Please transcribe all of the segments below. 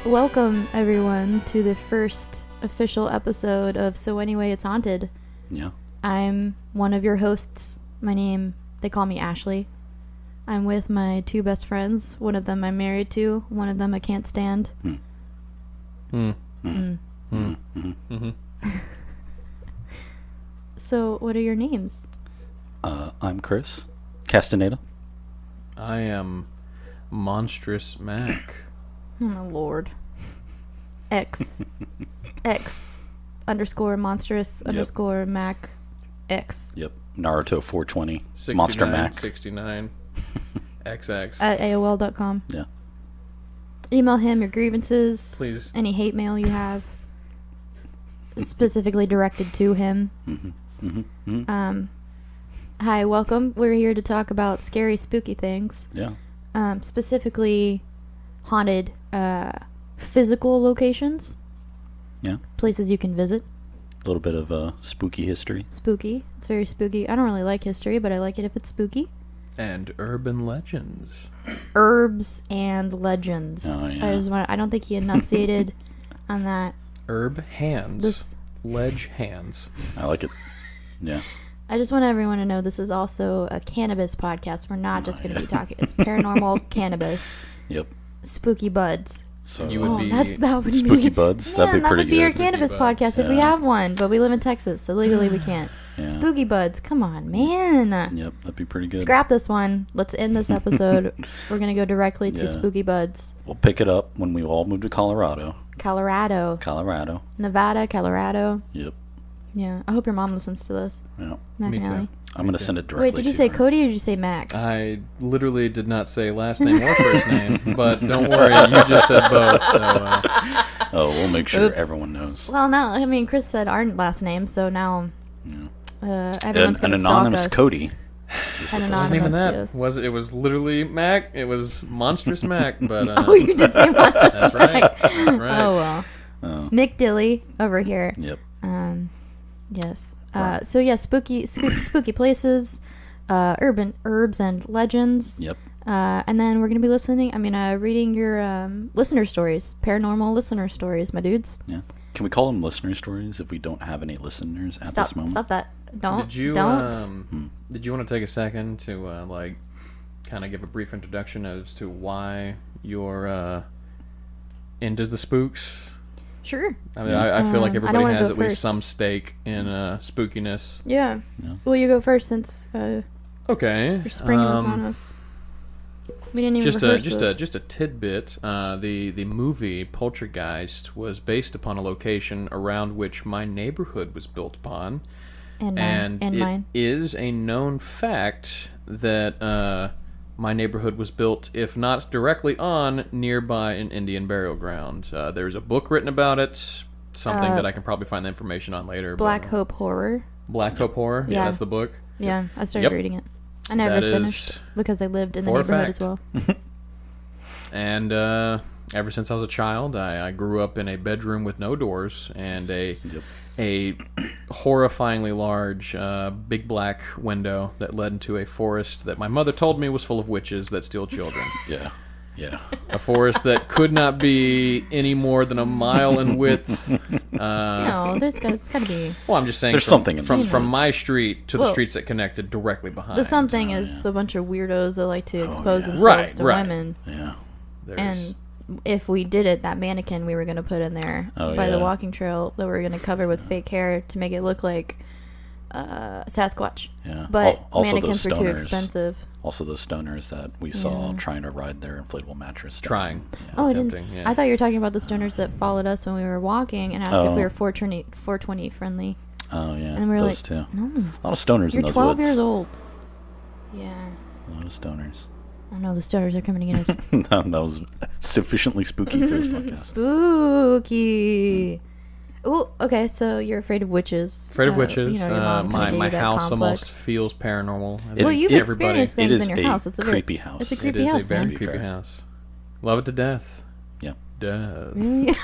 Welcome, everyone, to the first official episode of So Anyway, It's Haunted. Yeah. I'm one of your hosts. They call me Ashley. I'm with my two best friends. One of them I'm married to. One of them I can't stand. So, what are your names? I'm Chris Castaneda. I am Monsterous Mac. Oh, my Lord. X underscore monstrous underscore Mac X. Yep. Naruto 420. 69, Monster Mac. 69. XX. At AOL.com. Yeah. Email him your grievances. Please. Any hate mail you have. Specifically directed to him. Hi, welcome. We're here to talk about scary, spooky things. Yeah. Specifically haunted physical locations. Yeah. Places you can visit. A little bit of spooky history. Spooky. It's very spooky. I don't really like history, but I like it if it's spooky. And urban legends. Herbs and legends. Oh, yeah. I don't think he enunciated on that. Herb hands. Ledge hands. I like it. Yeah. I just want everyone to know this is also a cannabis podcast. We're not just going to be talking. It's paranormal cannabis. Yep. Spooky buds. So You would be that would Spooky be, Buds. Yeah, That'd be that pretty would be our good. cannabis Spooky podcast buds, if we yeah. have one, but we live in Texas, so legally we can't. Yeah. Spooky buds, come on, man. Yep. That'd be pretty good. Scrap this one. Let's end this episode. We're going to go directly to Yeah. Spooky Buds. We'll pick it up when we all move to Colorado. Colorado. Nevada, Colorado. Yep. Yeah. I hope your mom listens to this. Yeah. Mac Me and too. Allie. I'm gonna send it directly. Wait, did you to say her. Cody or did you say Mac? I literally did not say last name or first name, but don't worry, you just said both. So, Oh, we'll make sure Oops. everyone knows. Well, now, I mean, Chris said our last name, so now everyone's An going to stalk anonymous us. Cody. An it wasn't even anonymous, that. yes. It was literally Mac. It was Monstrous Mac, but Oh, you did say Monstrous that's right. Mac. That's right. Oh, well. Oh. Mick Dilly over here. Yep. Yes. So, yeah, spooky places, urban herbs and legends. Yep. And then we're going to be reading your listener stories, paranormal listener stories, my dudes. Yeah. Can we call them listener stories if we don't have any listeners at this moment? Stop that. Don't. Did you Don't. Did you want to take a second to kind of give a brief introduction as to why you're into the spooks? Sure. I mean, I feel like I don't everybody wanna has go at least first. some stake in spookiness. Yeah. Yeah. Well, you go first since Okay. your spring was on us. We didn't even Just rehearse this. a tidbit. The movie Poltergeist was based upon a location around which my neighborhood was built upon. And it mine. is a known fact that my neighborhood was built, if not directly on, nearby an Indian burial ground. There's a book written about it, something that I can probably find the information on later. Black but, Hope Horror. Black Hope Horror? Yeah. Yeah, that's the book. Yeah, I started Yep. reading it. I never That finished is because I lived in the for a neighborhood as fact. well. And ever since I was a child, I grew up in a bedroom with no doors and a horrifyingly large big black window that led into a forest that my mother told me was full of witches that steal children. Yeah. Yeah. A forest that could not be any more than a mile in width. No, it's got to be. Well, I'm just saying There's from, something in from, those from woods. my street to the Well, streets that connected directly behind. The something is yeah. the bunch of weirdos that like to expose yeah. themselves Right, to right. women. Yeah. There's- And if we did it, that mannequin we were going to put in there Oh, by the yeah. walking trail that we were going to cover with fake hair to make it look like Sasquatch. Yeah. But Also mannequins those were too stoners. expensive. Also, those stoners that we saw Yeah. trying to ride their inflatable mattress. down. Trying. Yeah. Oh, I didn't. Tempting, yeah. I thought you were talking about the stoners that followed us when we were walking and asked if Oh. we were 420 friendly. Oh, yeah. And we were those like, two. no, A lot of stoners you're in those 12 woods. years old. Yeah. A lot of stoners. I know the stoners are coming to get us. that was sufficiently spooky for this podcast. Spooky. Oh, okay. So you're afraid of witches. Afraid of witches. Your mom kinda gave My you that house complex. almost feels paranormal. I It- think Well, you've everybody- experienced It things is in your a house. It's a very creepy house. It's a It creepy is house, a very man. be creepy fair. house. Love it to death. Yeah. Death. Really?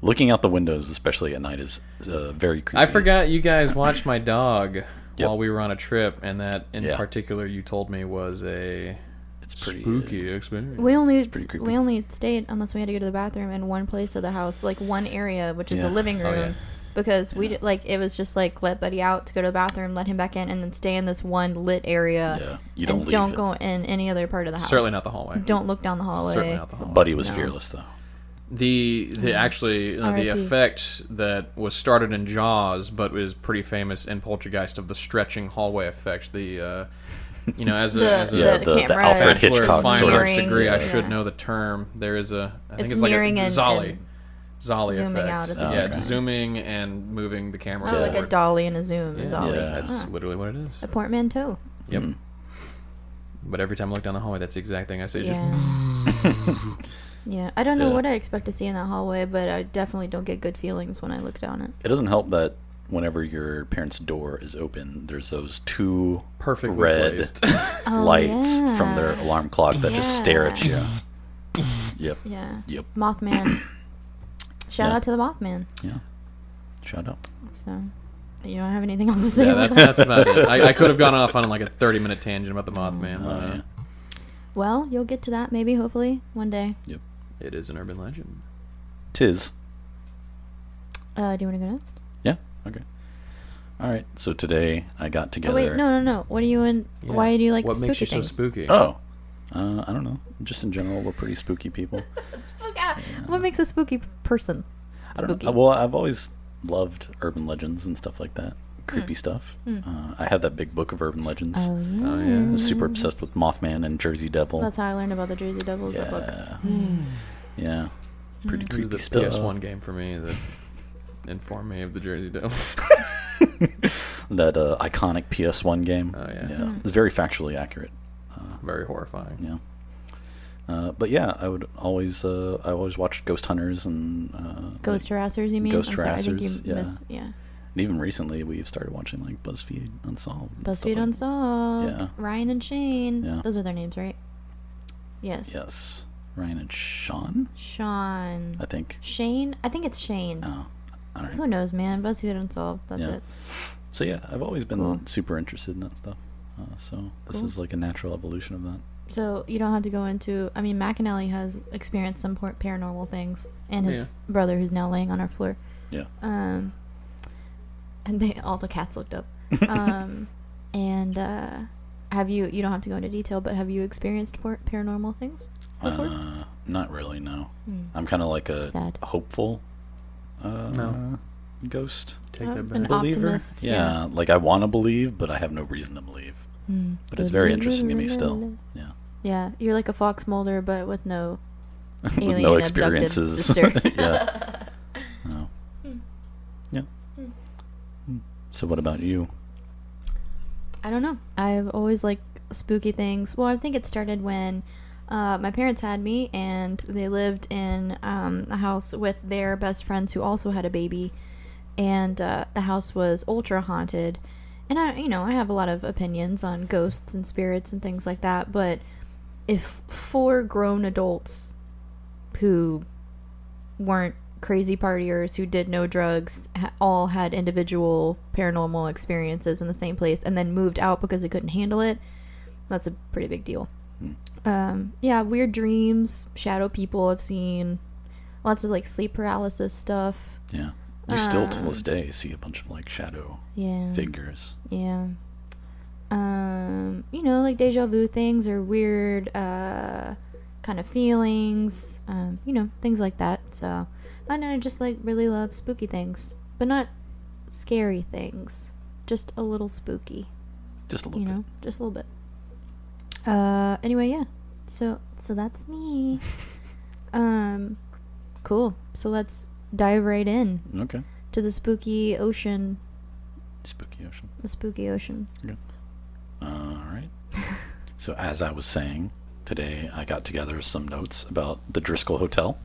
Looking out the windows, especially at night, is very creepy. I forgot you guys watched my dog Yep. while we were on a trip, and that in Yeah. particular you told me was a It's pretty spooky experience. pretty creepy. we only stayed, unless we had to go to the bathroom, in one place of the house, like one area, which is the living room. Oh, yeah. Because we it was just like let Buddy out to go to the bathroom, let him back in, and then stay in this one lit area. Yeah, you don't and leave don't it. go in any other part of the house. Certainly not the hallway. Don't look down the hallway. Certainly not the hallway. Buddy was No. fearless though. The actually the R.I.P. effect that was started in Jaws, but was pretty famous in Poltergeist, of the stretching hallway effect. The as The a camera Alfred is Hitchcock fine sort of. arts degree, I Yeah. should know the term. There is I think It's it's like a mirroring and Zolly zooming effect. out at the Yeah, same it's time. zooming and moving the camera Oh, like a forward. dolly and a zoom is all. Yeah. That's literally what it is. A portmanteau. Yep. Mm. But every time I look down the hallway, that's the exact thing I say. Just Yeah, I don't know Yeah. what I expect to see in that hallway, but I definitely don't get good feelings when I look down it. It doesn't help that whenever your parents' door is open, there's those two perfectly red placed. lights yeah. from their alarm clock that just stare at you. Yep. Yeah. Yep. Mothman. Shout Yeah. out to the Mothman. Yeah. Shut up. So, you don't have anything else to say Yeah, about that's about it. I could have gone off on like a 30-minute tangent about the Mothman. Oh, yeah. Well, you'll get to that maybe, hopefully, one day. Yep. It is an urban legend. Tis. Do you want to go next? Yeah. Okay. All right. So today I got together. Oh, wait, no. What are you in? Yeah. Why do you like what spooky makes you things? so spooky? Oh. I don't know. Just in general, we're pretty spooky people. What makes a spooky person? I don't Spooky. know. Well, I've always loved urban legends and stuff like that. Creepy stuff. I had that big book of urban legends. Oh, yeah. Oh, yeah. I was super obsessed with Mothman and Jersey Devil. That's how I learned about the Jersey Devils, that book. Yeah. Pretty It was creepy the stuff. PS1 game for me that informed me of the Jersey Devil. That iconic PS1 game. Oh, yeah. Yeah. It's very factually accurate. Very horrifying. Yeah. But yeah, I always watched Ghost Hunters and Ghost Harassers, you mean? Ghost I'm sorry, I think you Harassers, yeah. yeah. And even recently, we've started watching like BuzzFeed Unsolved. and stuff BuzzFeed like- Unsolved. Yeah. Ryan and Shane. Yeah. Those are their names, right? Yes. Yes. Ryan and Sean, Sean. I think. Shane? I think it's Shane. Oh, all right. Who knows, man? BuzzFeed Unsolved. That's Yeah. it. So yeah, I've always been Cool. super super interested in that stuff. So this Cool. is like a natural evolution of that. So you don't have to go into. I mean, McAnally has experienced some paranormal things, and his Yeah. brother, who's now laying on our floor. Yeah. And all the cats looked up. And have you? You don't have to go into detail, but have you experienced paranormal things before? Not really. No. Hmm. I'm kind of like a Sad. hopeful No. ghost Take that An back. believer. optimist. Yeah, like I want to believe, but I have no reason to believe. Hmm. But it's very interesting to me still. Yeah. Yeah, you're like a Fox Mulder, but with no With alien no abducted experiences. sister. Yeah. No. Yeah. So what about you? I don't know. I've always liked spooky things. Well, I think it started when my parents had me, and they lived in a house with their best friends who also had a baby, and the house was ultra haunted. And I have a lot of opinions on ghosts and spirits and things like that, but if 4 grown adults who weren't crazy partiers, who did no drugs, all had individual paranormal experiences in the same place and then moved out because they couldn't handle it, that's a pretty big deal. Yeah, weird dreams, shadow people I've seen, lots of like sleep paralysis stuff. Yeah. You still to this day see a bunch of like shadow Yeah. figures. Yeah. Like deja vu things or weird kind of feelings, things like that. So, and I just like really love spooky things, but not scary things. Just a little spooky, Just a little bit. just a little bit. Anyway, yeah. So that's me. Cool. So let's dive right in Okay. to the spooky ocean. Spooky ocean. The spooky ocean. All right. So as I was saying, today I got together some notes about the Driskill Hotel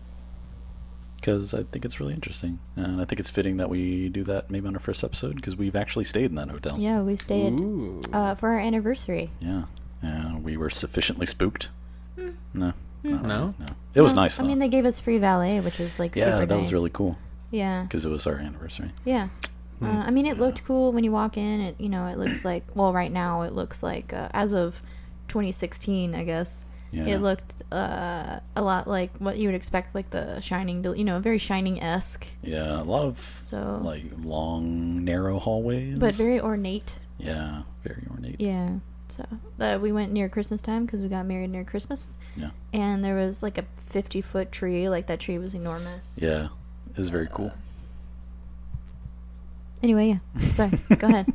because I think it's really interesting, and I think it's fitting that we do that maybe on our first episode because we've actually stayed in that hotel. Yeah, we stayed Ooh. for our anniversary. Yeah. We were sufficiently spooked. No. Not No? really, no. It was Well, nice though. I mean, they gave us free valet, which was like yeah, super that was nice. really cool Yeah, because it was our anniversary. yeah. I mean, it looked cool when you walk in. It looks like, well, right now it looks like as of 2016, I guess. Yeah. It looked a lot like what you would expect, like the Shining, very Shining-esque. Yeah, a lot of So, like long, narrow hallways. but very ornate. Yeah, very ornate. Yeah. So we went near Christmas time because we got married near Christmas. Yeah. And there was like a 50-foot tree. Like that tree was enormous. Yeah, it was very cool. Anyway, yeah. Sorry. Go ahead.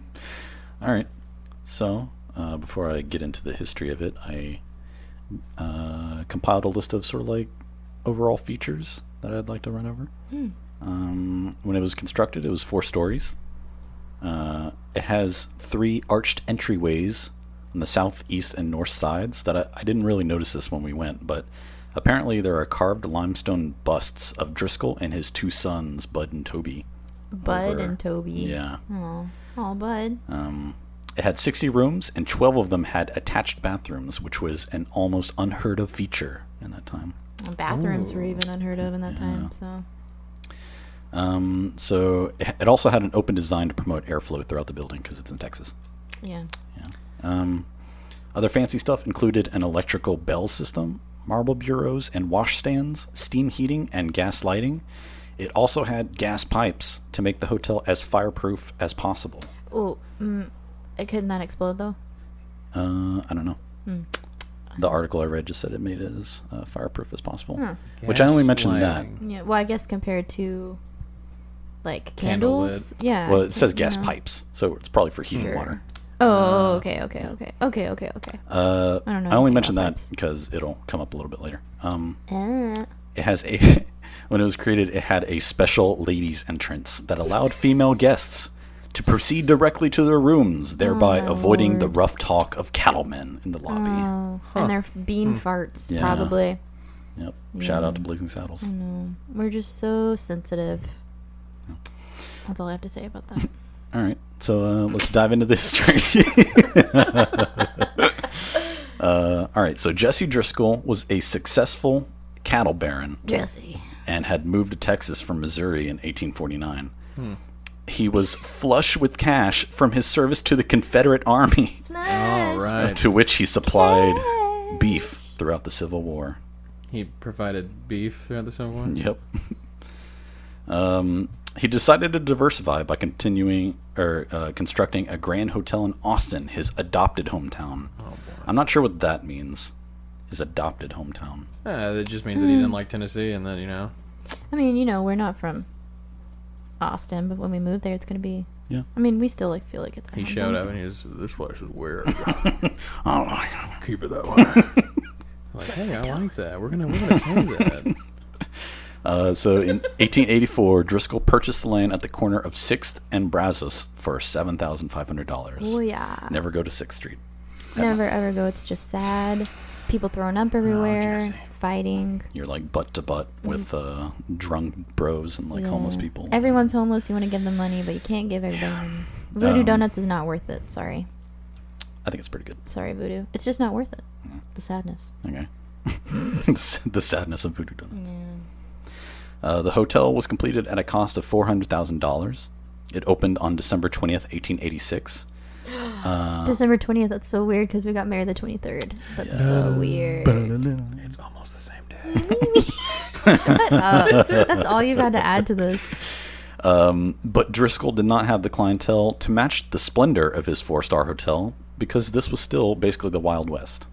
All right. So, before I get into the history of it, I compiled a list of sort of like overall features that I'd like to run over. When it was constructed, it was 4 stories. It has 3 arched entryways on the south, east, and north sides that I didn't really notice this when we went, but apparently there are carved limestone busts of Driskill and his 2 sons, Bud and Toby. Bud and Toby. Yeah. Oh, Bud. It had 60 rooms, and 12 of them had attached bathrooms, which was an almost unheard of feature in that time. Bathrooms were even unheard of in that time, so. So it also had an open design to promote airflow throughout the building because it's in Texas. Yeah. Other fancy stuff included an electrical bell system, marble bureaus and washstands, steam heating, and gas lighting. It also had gas pipes to make the hotel as fireproof as possible. Oh, it could not explode though. I don't know. The article I read just said it made it as fireproof as possible. Huh. Which I only mentioned that. Yeah. Well, I guess compared to like Candle candles. Yeah. Well, it says gas you know. pipes, so it's probably for heating Sure. water. Oh, okay. I don't know. I only anything mentioned about that pipes. because it'll come up a little bit later. Uh, It has a when it was created, it had a special ladies' entrance that allowed female guests to proceed directly to their rooms, thereby my avoiding the lord. rough talk of cattlemen in the lobby. Oh, and their bean farts, Yeah. probably. Yep. Shout out to Blazing Saddles. We're just so sensitive. That's all I have to say about that. All right, so let's dive into the history. All right, so Jesse Driskill was a successful cattle baron Jesse. and had moved to Texas from Missouri in 1849. He was flush with cash from his service to the Confederate Army, All right. to which he supplied beef throughout the Civil War. He provided beef throughout the Civil War. Yep. He decided to diversify by constructing a grand hotel in Austin, his adopted hometown. Oh, boy. I'm not sure what that means. His adopted hometown. That just means that he didn't like Tennessee, and then, I mean, we're not from Austin, but when we move there, it's going to be... Yeah. I mean, we still feel like it's our he hometown. showed up and he was, this place is weird. Oh, Keep it that way. Like, hey, I like that. We're gonna say that. So in 1884, Driskill purchased the land at the corner of 6th and Brazos for $7,500. Oh, yeah. Never go to 6th Street. Never ever go. It's just sad. People throwing up everywhere. Jesse. Fighting. You're like butt to butt with drunk bros and like homeless Yeah. people. Everyone's homeless. You want to give them money, but you can't give everybody money. Voodoo Donuts is not worth it. Sorry. I think it's pretty good. Sorry, Voodoo. It's just not worth it. The sadness. Okay. The sadness of Voodoo Donuts. The hotel was completed at a cost of $400,000. It opened on December 20th, 1886. December 20th. That's so weird because we got married the 23rd. That's so weird. It's almost the same day. That's all you've had to add to this. But Driskill did not have the clientele to match the splendor of his 4-star hotel because this was still basically the Wild West.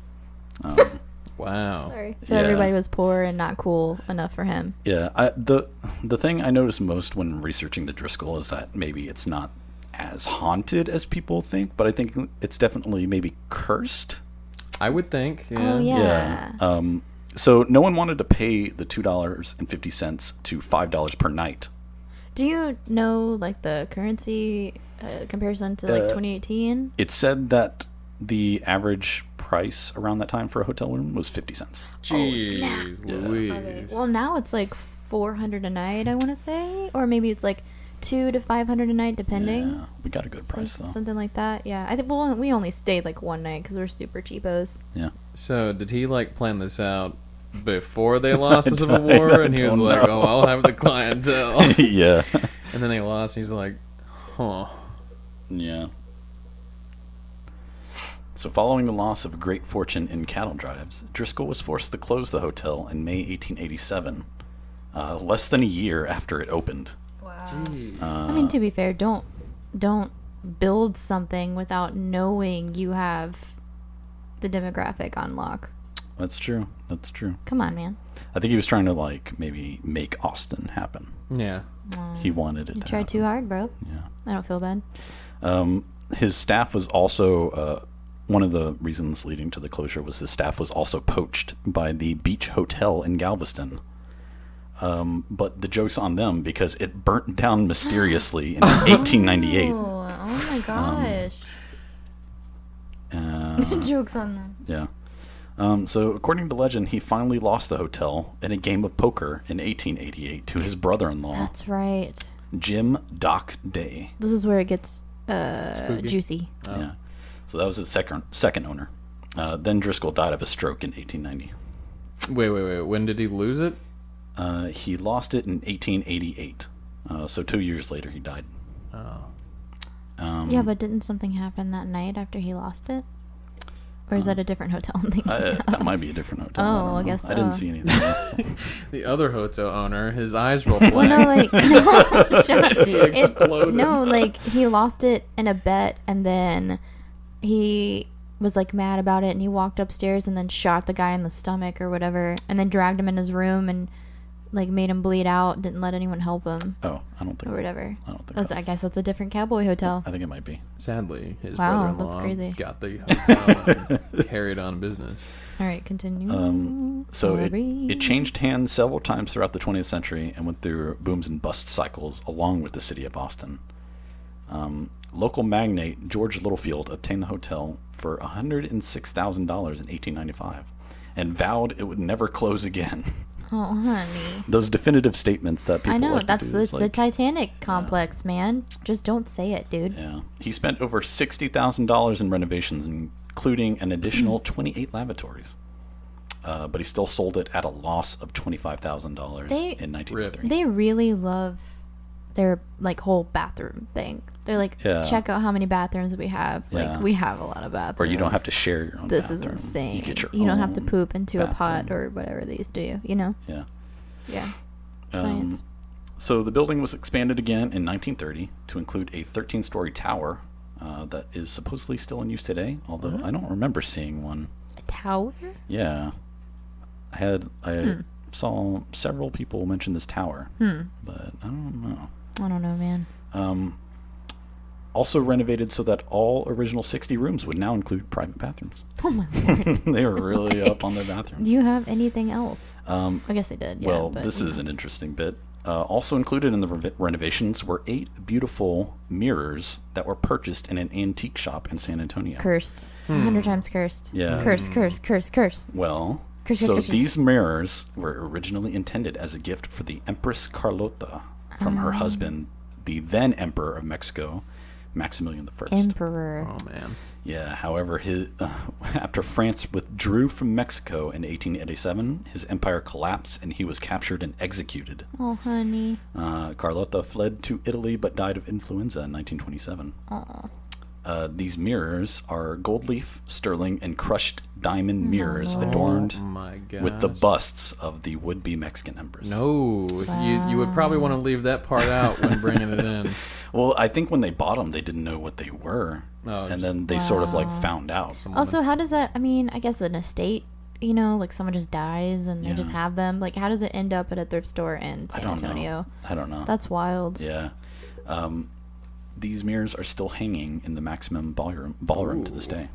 Wow. Sorry. So Yeah. everybody was poor and not cool enough for him. Yeah, the thing I noticed most when researching the Driskill is that maybe it's not as haunted as people think, but I think it's definitely maybe cursed. I would think. Yeah. Oh, yeah. So no one wanted to pay the $2.50 to $5 per night. Do you know, like, the currency comparison to, like, 2018? It said that the average price around that time for a hotel room was 50 cents. Jeez Louise. Okay. Well, now it's, like, $400 a night, I want to say. Or maybe it's, like, $200 to $500 a night, depending. Yeah, we got a good price though. Something like that, yeah. I think we only stayed, like, one night because we're super cheapos. Yeah. So did he like plan this out before they lost the Civil War? And he was don't like, know. "Oh, I'll have the clientele." Yeah. And then they lost. And he's like, "Huh." Yeah. So following the loss of a great fortune in cattle drives, Driskill was forced to close the hotel in May 1887, less than a year after it opened. Wow. I mean, to be fair, don't build something without knowing you have the demographic on lock. That's true. That's true. Come on, man. I think he was trying to like maybe make Austin happen. Yeah. He wanted it You to tried happen. too hard, bro. Yeah. I don't feel bad. His staff was also one of the reasons leading to the closure was his staff was also poached by the Beach Hotel in Galveston. But the joke's on them because it burnt down mysteriously in 1898. Oh my gosh. Joke's on them. Yeah. So according to legend, he finally lost the hotel in a game of poker in 1888 to his brother-in-law, That's right. Jim Doc Day. This is where it gets Spooky. juicy. Yeah. So that was his second owner. Then Driskill died of a stroke in 1890. Wait. When did he lose it? He lost it in 1888. So 2 years later, he died. Oh. Yeah, but didn't something happen that night after he lost it? Or is that a different hotel I'm thinking of? That might be a different hotel. Oh, don't I know. guess I didn't so. see anything else. The other hotel owner, his eyes rolled blank. Well, no, like, no, shut up. He exploded. No, like, he lost it in a bet, and then he was, like, mad about it, and he walked upstairs and then shot the guy in the stomach or whatever, and then dragged him in his room and, like, made him bleed out, didn't let anyone help him, Oh, I don't think. or whatever. I don't think. I guess that's a different cowboy hotel. I think it might be. Sadly, his Wow, brother-in-law that's crazy. got the hotel and carried on business. All right, continue. So it Sorry. changed hands several times throughout the 20th century and went through booms and bust cycles along with the city of Austin. Local magnate George Littlefield obtained the hotel for $106,000 in 1895 and vowed it would never close again. Oh, honey. Those definitive statements that people I know, like to that's do is the like, Titanic complex, man. Just don't say it, dude. yeah. He spent over $60,000 in renovations, including an additional 28 lavatories. But he still sold it at a loss of $25,000 They- in 1903. They really love their, like, whole bathroom thing. They're like, Yeah. check out how many bathrooms we have. Yeah. Like, we have a lot of bathrooms. Or you don't have to share your own This bathroom. is insane. You get your You don't have to own poop into a pot bathroom. or whatever they used to do, you know? Yeah. Yeah. Science. So the building was expanded again in 1930 to include a 13-story tower that is supposedly still in use today, although I don't remember seeing one. A tower? Yeah. I saw several people mention this tower, but I don't know. I don't know, man. Also renovated so that all original 60 rooms would now include private bathrooms. Oh, my Lord. They were really up on their bathrooms. Do you have anything else? I guess they did, yeah. Well, but, this you is know. an interesting bit. Also included in the renovations were 8 beautiful mirrors that were purchased in an antique shop in San Antonio. Cursed. 100 times cursed. Yeah. Curse. Well, Curse. these mirrors were originally intended as a gift for the Empress Carlota from her husband, the then Emperor of Mexico, Maximilian I. Emperor. Oh, man. Yeah, however, after France withdrew from Mexico in 1887, his empire collapsed and he was captured and executed. Oh, honey. Carlota fled to Italy but died of influenza in 1927. These mirrors are gold leaf, sterling, and crushed diamond mirrors adorned Oh, my God. with the busts of the would-be Mexican empress. No, you would probably want to leave that part out when bringing it in. Well, I think when they bought them, they didn't know what they were. Oh, and then they sort of like found out. Also, how does that, I mean, I guess an estate, you know, like someone just dies and they just have them. Like, how does it end up at a thrift store in San Antonio? I don't know. That's wild. Yeah. These mirrors are still hanging in the Maximum ballroom to this day.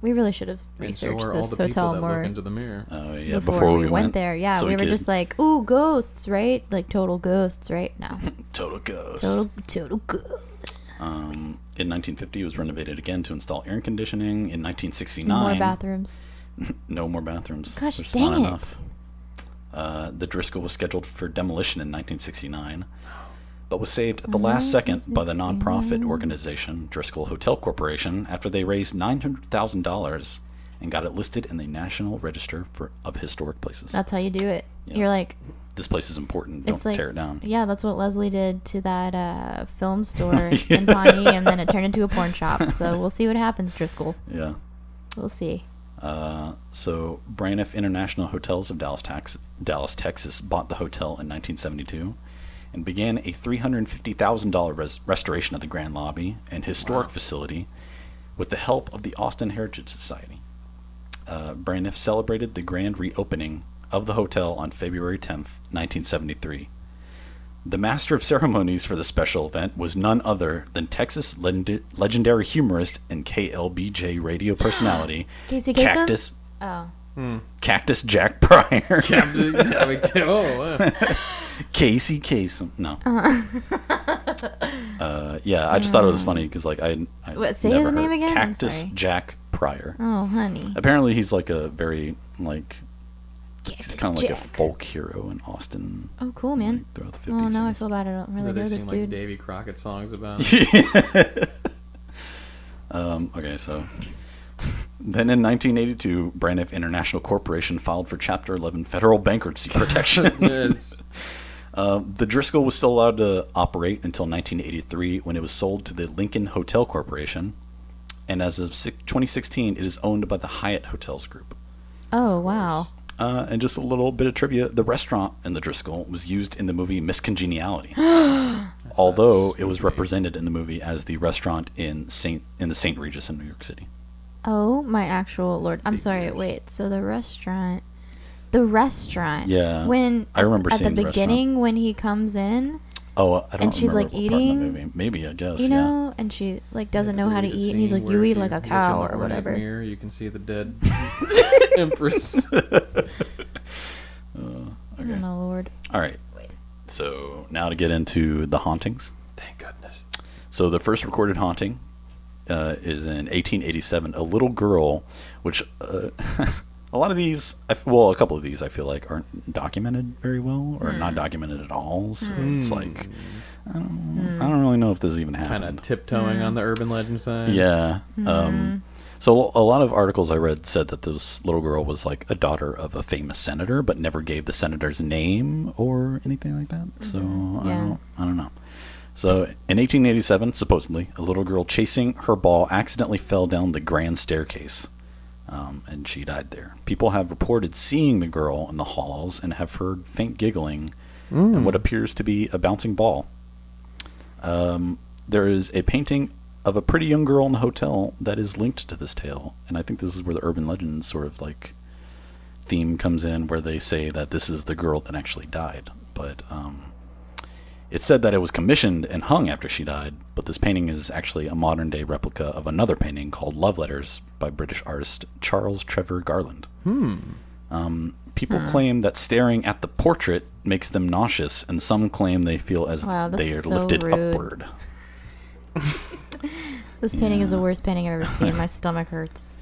We really should have And so researched are all this the people hotel that more look into the mirror. Oh, yeah. before we went there. Yeah, so we were could- just like, ooh, ghosts, right? Like total ghosts, right? No. Total ghost. Total ghost. In 1950, it was renovated again to install air conditioning. In 1969, More bathrooms. no more bathrooms. Gosh, There's dang not it. enough. The Driskill was scheduled for demolition in 1969, but was saved at the last second by the nonprofit organization Driskill Hotel Corporation after they raised $900,000 and got it listed in the National Register of Historic Places. That's how you do it. Yeah. You're like, This place is important. Don't it's like, tear it down. yeah, that's what Leslie did to that film store in Pawnee, and then it turned into a porn shop. So we'll see what happens, Driskill. Yeah. We'll see. So Braniff International Hotels of Dallas, Texas bought the hotel in 1972 and began a $350,000 restoration of the Grand Lobby and historic facility with the help of the Austin Heritage Society. Braniff celebrated the grand reopening of the hotel on February 10th, 1973. The master of ceremonies for the special event was none other than Texas legendary humorist and KLBJ radio personality Casey Kasem? Cactus Oh. Cactus Jack Pryor. Wow. Casey Kasem. No. Yeah, I just thought it was funny because like I What, say never his name heard- again? I'm Cactus sorry. Jack Pryor. Oh, honey. Apparently he's like a very like he's Cactus kind of like a Jack. folk hero in Austin. Oh, cool, man. Like, throughout the 50s. Oh, now I 60s. feel bad. I don't really They know seem this like dude. Davy Crockett songs about it. Okay, so then in 1982, Braniff International Corporation filed for Chapter 11 federal bankruptcy protection. Yes. The Driskill was still allowed to operate until 1983 when it was sold to the Lincoln Hotel Corporation. And as of 2016, it is owned by the Hyatt Hotels Group. Oh, wow. And just a little bit of trivia, the restaurant in the Driskill was used in the movie Miss Congeniality. Although it was represented in the movie as the restaurant in the St. Regis in New York City. Oh, my actual Lord. I'm sorry. Figures. Wait. So the restaurant. The restaurant. Yeah, When I remember at seeing the the beginning when he comes in, Oh, I don't And she's, remember like, what part in eating, the movie. Maybe, I guess, you yeah. know, and she like doesn't know how to The eat, and he's scene like, where "You if eat like a look in cow the or ornate whatever." Mirror, you can see the dead empress. Oh Okay. my Lord. All right. Wait. So now to get into the hauntings. Thank goodness. So the first recorded haunting is in 1887. A little girl, which a lot of these, well, a couple of these I feel like aren't documented very well or not documented at all. So it's like, I don't really know if this even happened. Kind of tiptoeing on the urban legend side. Yeah. So a lot of articles I read said that this little girl was like a daughter of a famous senator, but never gave the senator's name or anything like that. So Yeah. I don't know. So in 1887, supposedly, a little girl chasing her ball accidentally fell down the grand staircase, and she died there. People have reported seeing the girl in the halls and have heard faint giggling and what appears to be a bouncing ball. There is a painting of a pretty young girl in the hotel that is linked to this tale, and I think this is where the urban legend sort of like theme comes in, where they say that this is the girl that actually died. But it's said that it was commissioned and hung after she died, but this painting is actually a modern day replica of another painting called Love Letters by British artist Charles Trevor Garland. People claim that staring at the portrait makes them nauseous, and some claim they feel as Wow, that's they are so lifted rude. upward. This painting is the worst painting I've ever seen. My stomach hurts.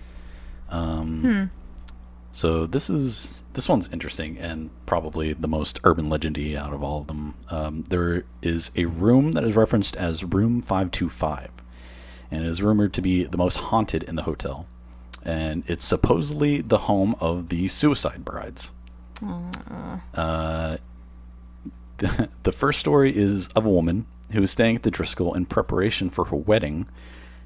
So this one's interesting and probably the most urban legendy out of all of them. There is a room that is referenced as Room 525, and it is rumored to be the most haunted in the hotel. And it's supposedly the home of the suicide brides. The first story is of a woman who was staying at the Driskill in preparation for her wedding,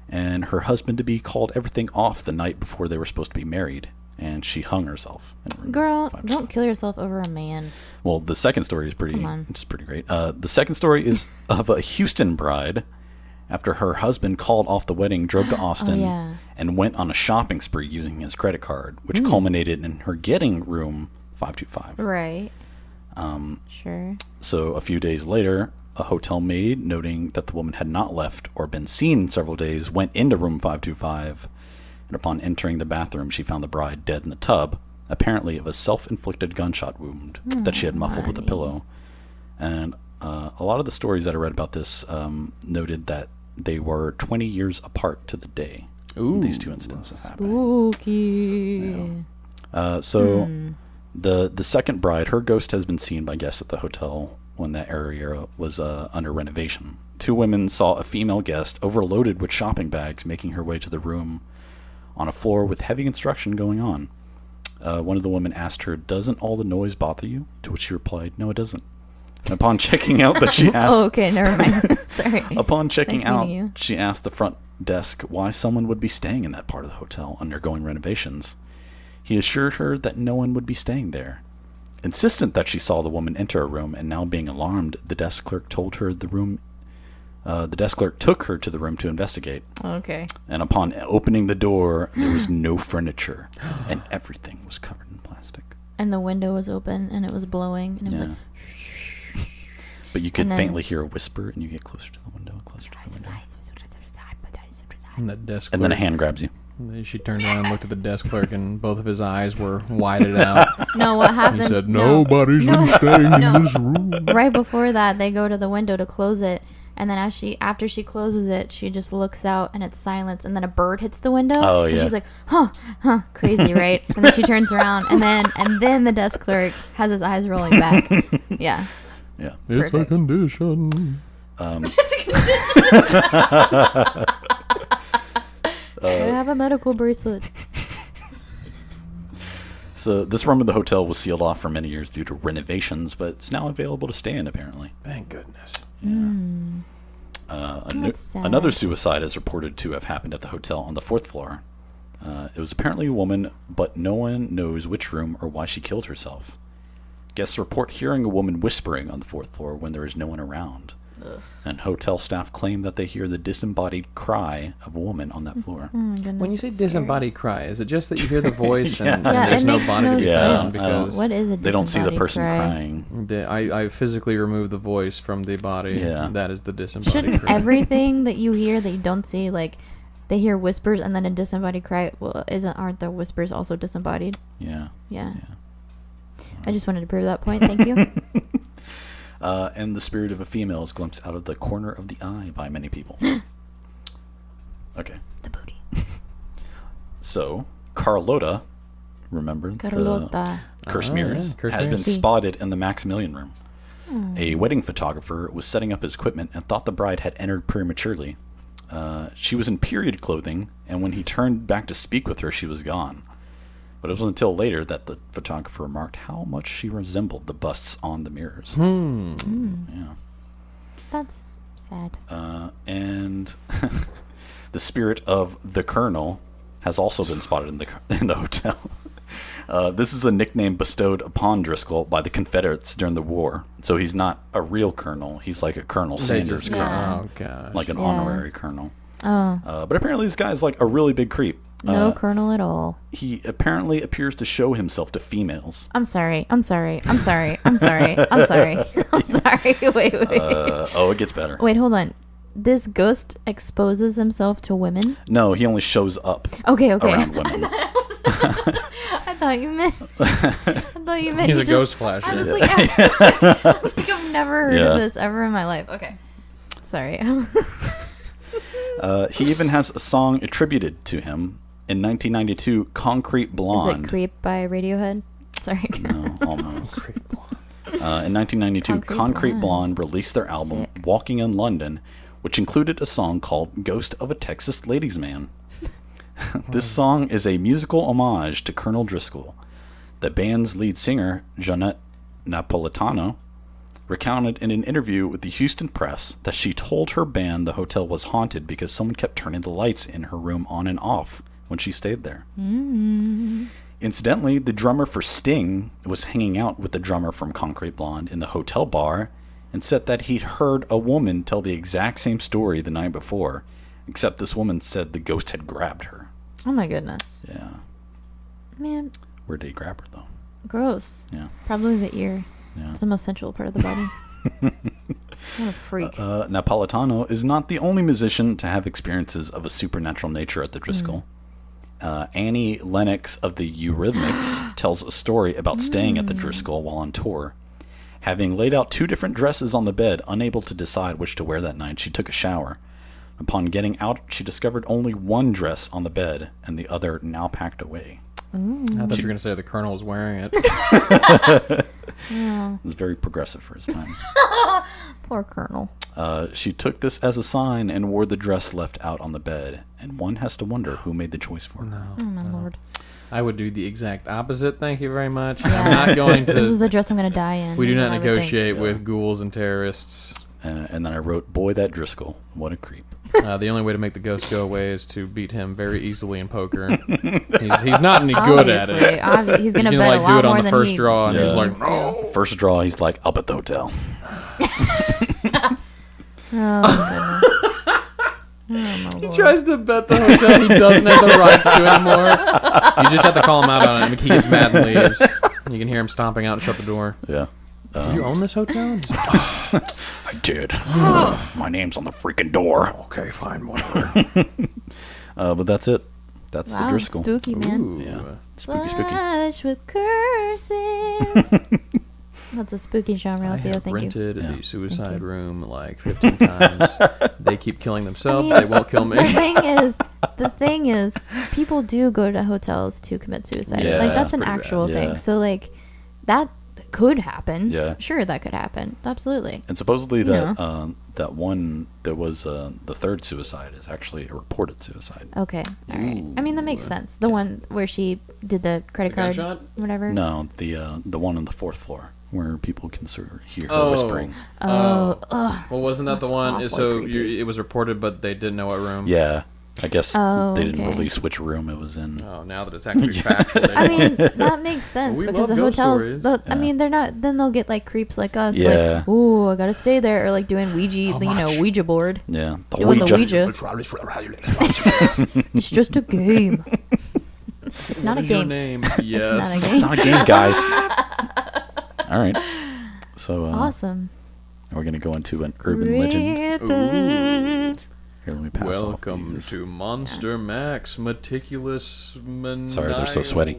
and her husband-to-be called everything off the night before they were supposed to be married, and she hung herself. In room Girl, 525. don't kill yourself over a man. Well, the second story is Come on. pretty great. The second story is of a Houston bride. After her husband called off the wedding, drove to Austin yeah. and went on a shopping spree using his credit card, which culminated in her getting room 525. Right. Sure. So a few days later, a hotel maid, noting that the woman had not left or been seen in several days, went into room 525, and upon entering the bathroom, she found the bride dead in the tub, apparently of a self-inflicted gunshot wound that she had muffled with a honey. pillow. And a lot of the stories that I read about this noted that they were 20 years apart to the day these two incidents happened. Spooky. So the second bride, her ghost has been seen by guests at the hotel when that area was under renovation. Two women saw a female guest overloaded with shopping bags making her way to the room on a floor with heavy construction going on. One of the women asked her, "Doesn't all the noise bother you?" To which she replied, "No, it doesn't." And upon checking out that she asked... Oh, okay, never mind. Sorry. Upon checking Nice out, meeting you. she asked the front desk why someone would be staying in that part of the hotel undergoing renovations. He assured her that no one would be staying there. Insistent that she saw the woman enter a room, and now being alarmed, the desk clerk told her the room... the desk clerk took her to the room to investigate. Okay. And upon opening the door, there was no furniture, and everything was covered in plastic. And the window was open, and it was blowing, and it was like... But you could and then- faintly hear a whisper, and you get closer to the window, closer to the window. And the desk And then a clerk- hand grabs you. She turned around and looked at the desk clerk, and both of his eyes were widened out. No, what He happens... said, no. "Nobody's No. been staying No. in this room." Right before that, they go to the window to close it, and then after she closes it, she just looks out, and it's silence, and then a bird hits the window, Oh, and yeah. she's like, huh, crazy, right? And then she turns around, and then the desk clerk has his eyes rolling back. Yeah. Yeah. It's Perfect. a condition. I have a medical bracelet. So this room of the hotel was sealed off for many years due to renovations, but it's now available to stay in, apparently. Thank goodness. That's sad. Another suicide is reported to have happened at the hotel on the 4th floor. It was apparently a woman, but no one knows which room or why she killed herself. Guests report hearing a woman whispering on the 4th floor when there is no one around. Ugh. And hotel staff claim that they hear the disembodied cry of a woman on that floor. Oh my goodness, When you say it's scary. disembodied cry, is it just that you hear the voice and, Yeah. and Yeah, there's it no makes body no to be Yeah, found? sense. Because What is a They don't see the disembodied person cry? crying. I physically remove the voice from the body. Yeah. That is the disembodied Shouldn't cry. everything that you hear that you don't see, like, they hear whispers and then a disembodied cry, well, aren't the whispers also disembodied? Yeah. Yeah. I just wanted to prove that point. Thank you. And the spirit of a female is glimpsed out of the corner of the eye by many people. Okay. The booty. So, Carlotta, remember Carlotta. the Curse Oh, Mirrors, yeah, Curse has been Mirrors. See. spotted in the Maximilian room. A wedding photographer was setting up his equipment and thought the bride had entered prematurely. She was in period clothing, and when he turned back to speak with her, she was gone. But it wasn't until later that the photographer remarked how much she resembled the busts on the mirrors. Yeah. That's sad. And the spirit of the Colonel has also been spotted in the hotel. This is a nickname bestowed upon Driskill by the Confederates during the war. So he's not a real colonel. He's like a Colonel Sanders colonel, Yeah. Oh, gosh. like an Yeah. honorary colonel. Oh, But apparently this guy's like a really big creep. no colonel at all. He apparently appears to show himself to females. I'm sorry. I'm sorry. I'm sorry. I'm sorry. I'm sorry. I'm sorry. Wait. It gets better. Wait, hold on. This ghost exposes himself to women? No, he only shows up Okay. around women. I thought you meant. He's he a ghost flasher. I was Yeah. like, I've never heard Yeah. of this ever in my life. Okay, sorry. He even has a song attributed to him in 1992, Concrete Is Blonde. it "Creep" by Radiohead? Sorry. No, almost. Creep blonde. In 1992, Concrete Concrete Blonde. Blonde released their album Sick. Walking in London, which included a song called Ghost of a Texas Ladies Man. This song is a musical homage to Colonel Driskill. The band's lead singer, Jeanette Napolitano, recounted in an interview with the Houston Press that she told her band the hotel was haunted because someone kept turning the lights in her room on and off when she stayed there. Incidentally, the drummer for Sting was hanging out with the drummer from Concrete Blonde in the hotel bar and said that he'd heard a woman tell the exact same story the night before, except this woman said the ghost had grabbed her. Oh my goodness, Yeah. man, Where did he grab her, though? gross. Yeah. Probably the ear. Yeah. It's the most sensual part of the body. What a freak. Napolitano is not the only musician to have experiences of a supernatural nature at the Driskill. Annie Lennox of the Eurythmics tells a story about staying at the Driskill while on tour. Having laid out 2 different dresses on the bed, unable to decide which to wear that night, she took a shower. Upon getting out, she discovered only one dress on the bed and the other now packed away. I thought you were going to say the colonel was wearing it. Oh, It was very progressive for his time. Poor Colonel. She took this as a sign and wore the dress left out on the bed. And one has to wonder who made the choice for her. Oh, my lord. I would do the exact opposite. Thank you very much. I'm not going to. This is the dress I'm going to die in. We do not I would think. negotiate with ghouls and terrorists. And then I wrote, boy, that Driskill. What a creep. The only way to make the ghost go away is to beat him very easily in poker. He's not any good at it. He's going to You can bet like a do lot it on more the than first he draw, and he's like, needs to. First draw, he's like, up at the hotel. Oh, my He lord. tries to bet the hotel he doesn't have the rights to anymore. You just have to call him out on it. He gets mad and leaves. You can hear him stomping out and shut the door. Yeah. Do you own this hotel? He's like, I did. My name's on the freaking door. okay, fine, whatever. But that's it. That's Wow, the it's Driskill. spooky, man. Ooh. Yeah. Spooky, spooky. Flush with curses. That's a spooky genre, I Theo. have Thank you. rented Yeah. the suicide you. room like 15 times. They keep killing themselves. I mean, They won't kill me. The thing is, people do go to hotels to commit suicide. Yeah, like that's that's an pretty bad. actual Yeah. thing. So like, that could happen. Yeah. Sure, that could happen. Absolutely. And supposedly You that one that was the third suicide is actually a reported suicide. Okay. All right. I mean, that makes sense. The one where she did the credit The card, gunshot? whatever. No, the one on the fourth floor where people can sort of hear her Oh. whispering. Oh. Ugh. Well, wasn't that the That's one? awfully So creepy. it was reported, but they didn't know what room. Yeah, I guess Oh, they didn't okay. release which room it was in. Oh, now that it's actually factual. They I know. mean, that makes sense We because love the ghost hotels. stories. I Yeah. mean, they're not. Then they'll get like creeps like us. Yeah. Like, ooh, I gotta stay there, or like doing Ouija, Ouija board. Yeah, the Doing the Ouija. Ouija. It's just a game. It's not What a is your game. name? It's Yes. not a game. Not a game, guys. All right. So Awesome. we're gonna go into an urban legend. Ooh. Here, let me pass off Welcome these. to Monster Mac's meticulous Sorry, they're so sweaty.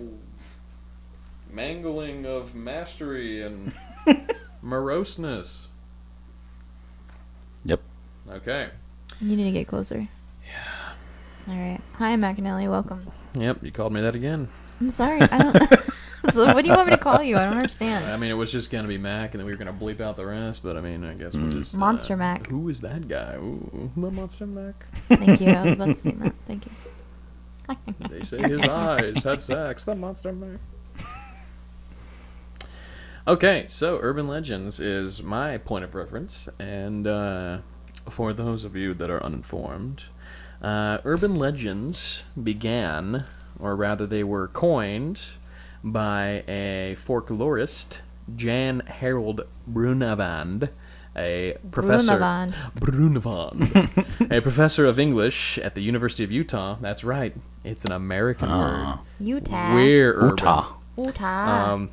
mangling of mastery and moroseness. Yep. Okay. You need to get closer. Yeah. All right. Hi, McAnally. Welcome. Yep, you called me that again. I'm sorry. I don't. So what do you want me to call you? I don't understand. I mean, it was just gonna be Mac, and then we were gonna bleep out the rest. But I mean, I guess we'll just Monster Mac. Who is that guy? Ooh, the Monster Mac. Thank you. I was about to say that. Thank you. They say his eyes had sex. The Monster Mac. Okay, so Urban Legends is my point of reference, and for those of you that are uninformed, Urban Legends began, or rather, they were coined by a folklorist, Jan Harold Brunavand, a professor. Brunavand, a professor of English at the University of Utah. That's right, it's an American word. Utah. We're urban. Utah. Utah.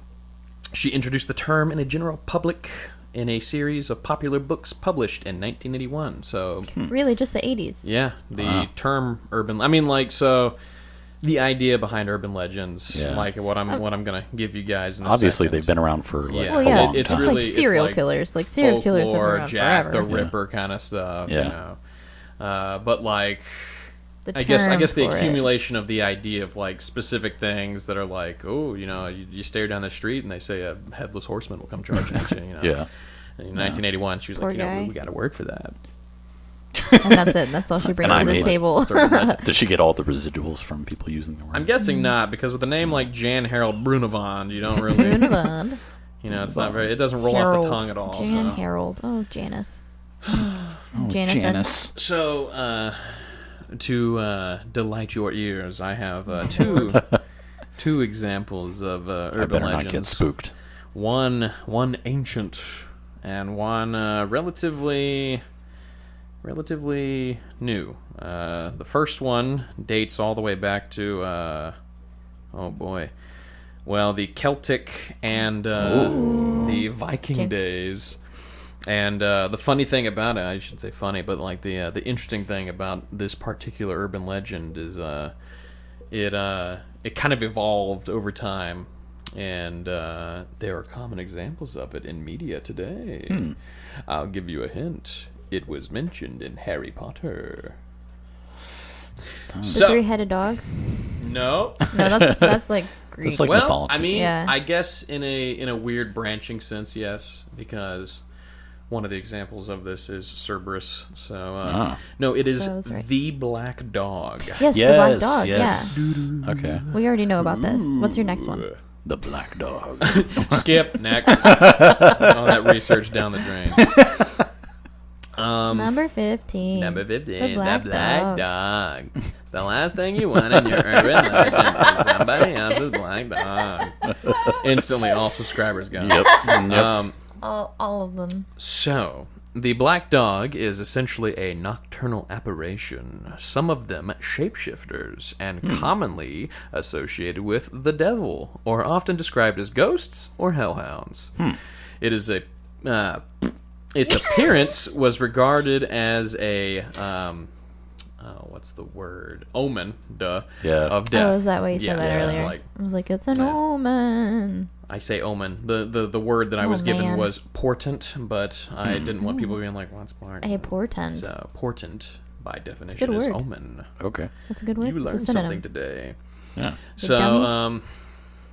She introduced the term in a general public in a series of popular books published in 1981. So, Really, just the 80s. yeah, the Wow. term urban. I mean, like, so the idea behind urban legends, Yeah. like what I'm gonna give you guys. In a Obviously, second. they've been around for like Yeah. Well, a yeah, long it's time. really- like serial like killers. Like serial killers have been folklore, around Jack forever. the Ripper kind of stuff. Yeah. You know, but like. The I guess term the for it. accumulation of the idea of like specific things that are like, oh, you know, you stare down the street and they say a headless horseman will come charging at you. You know? Yeah. And in 1981, she was Poor like, you know, guy. we got a word for that. And that's it. That's all she brings I to the made it. table. It's urban legend. Does she get all the residuals from people using the word? I'm guessing not, because with a name like Jan Harold Brunavand, you don't really, Brunavand. you know, it's not very, it doesn't roll off Harold. the tongue at all. Jan So, Harold. Oh, Janice. Oh, Janethan. Janice. so to delight your ears, I have two examples of I urban better not legends. get spooked. One ancient and one relatively new. The first one dates all the way back to oh boy, well, the Celtic and the Viking Jinx. days. And the funny thing about it, I shouldn't say funny, but like the interesting thing about this particular urban legend is it kind of evolved over time, and there are common examples of it in media today. I'll give you a hint. It was mentioned in Harry Potter. The So, three-headed dog. no. No, that's like Greek. It's like Well, mythology. I mean, Yeah. I guess in a weird branching sense, yes, because one of the examples of this is Cerberus. So, no, it is So that's right. the black dog. Yes, the black dog. yes. Yeah. Okay. We already know about this. What's your next one? The black dog. Skip, next. All that research down the drain. Number 15. Number 15, The black dog. The last thing you want in your urban legend is somebody else's black dog. Instantly, all subscribers go. Yep. All of them. So, the black dog is essentially a nocturnal apparition, some of them shapeshifters, and commonly associated with the devil, or often described as ghosts or hellhounds. It is a... its appearance was regarded as a... what's the word? Omen, of death. Oh, is that why you said that it's earlier? I was like, it's an omen. I say omen. The word that I was given man. was portent, but I didn't want people being like, what's portent? A portent. So, portent, by definition, good is word. omen. Okay. That's a good word. You It's a learned synonym. something today. Yeah. So, dummies.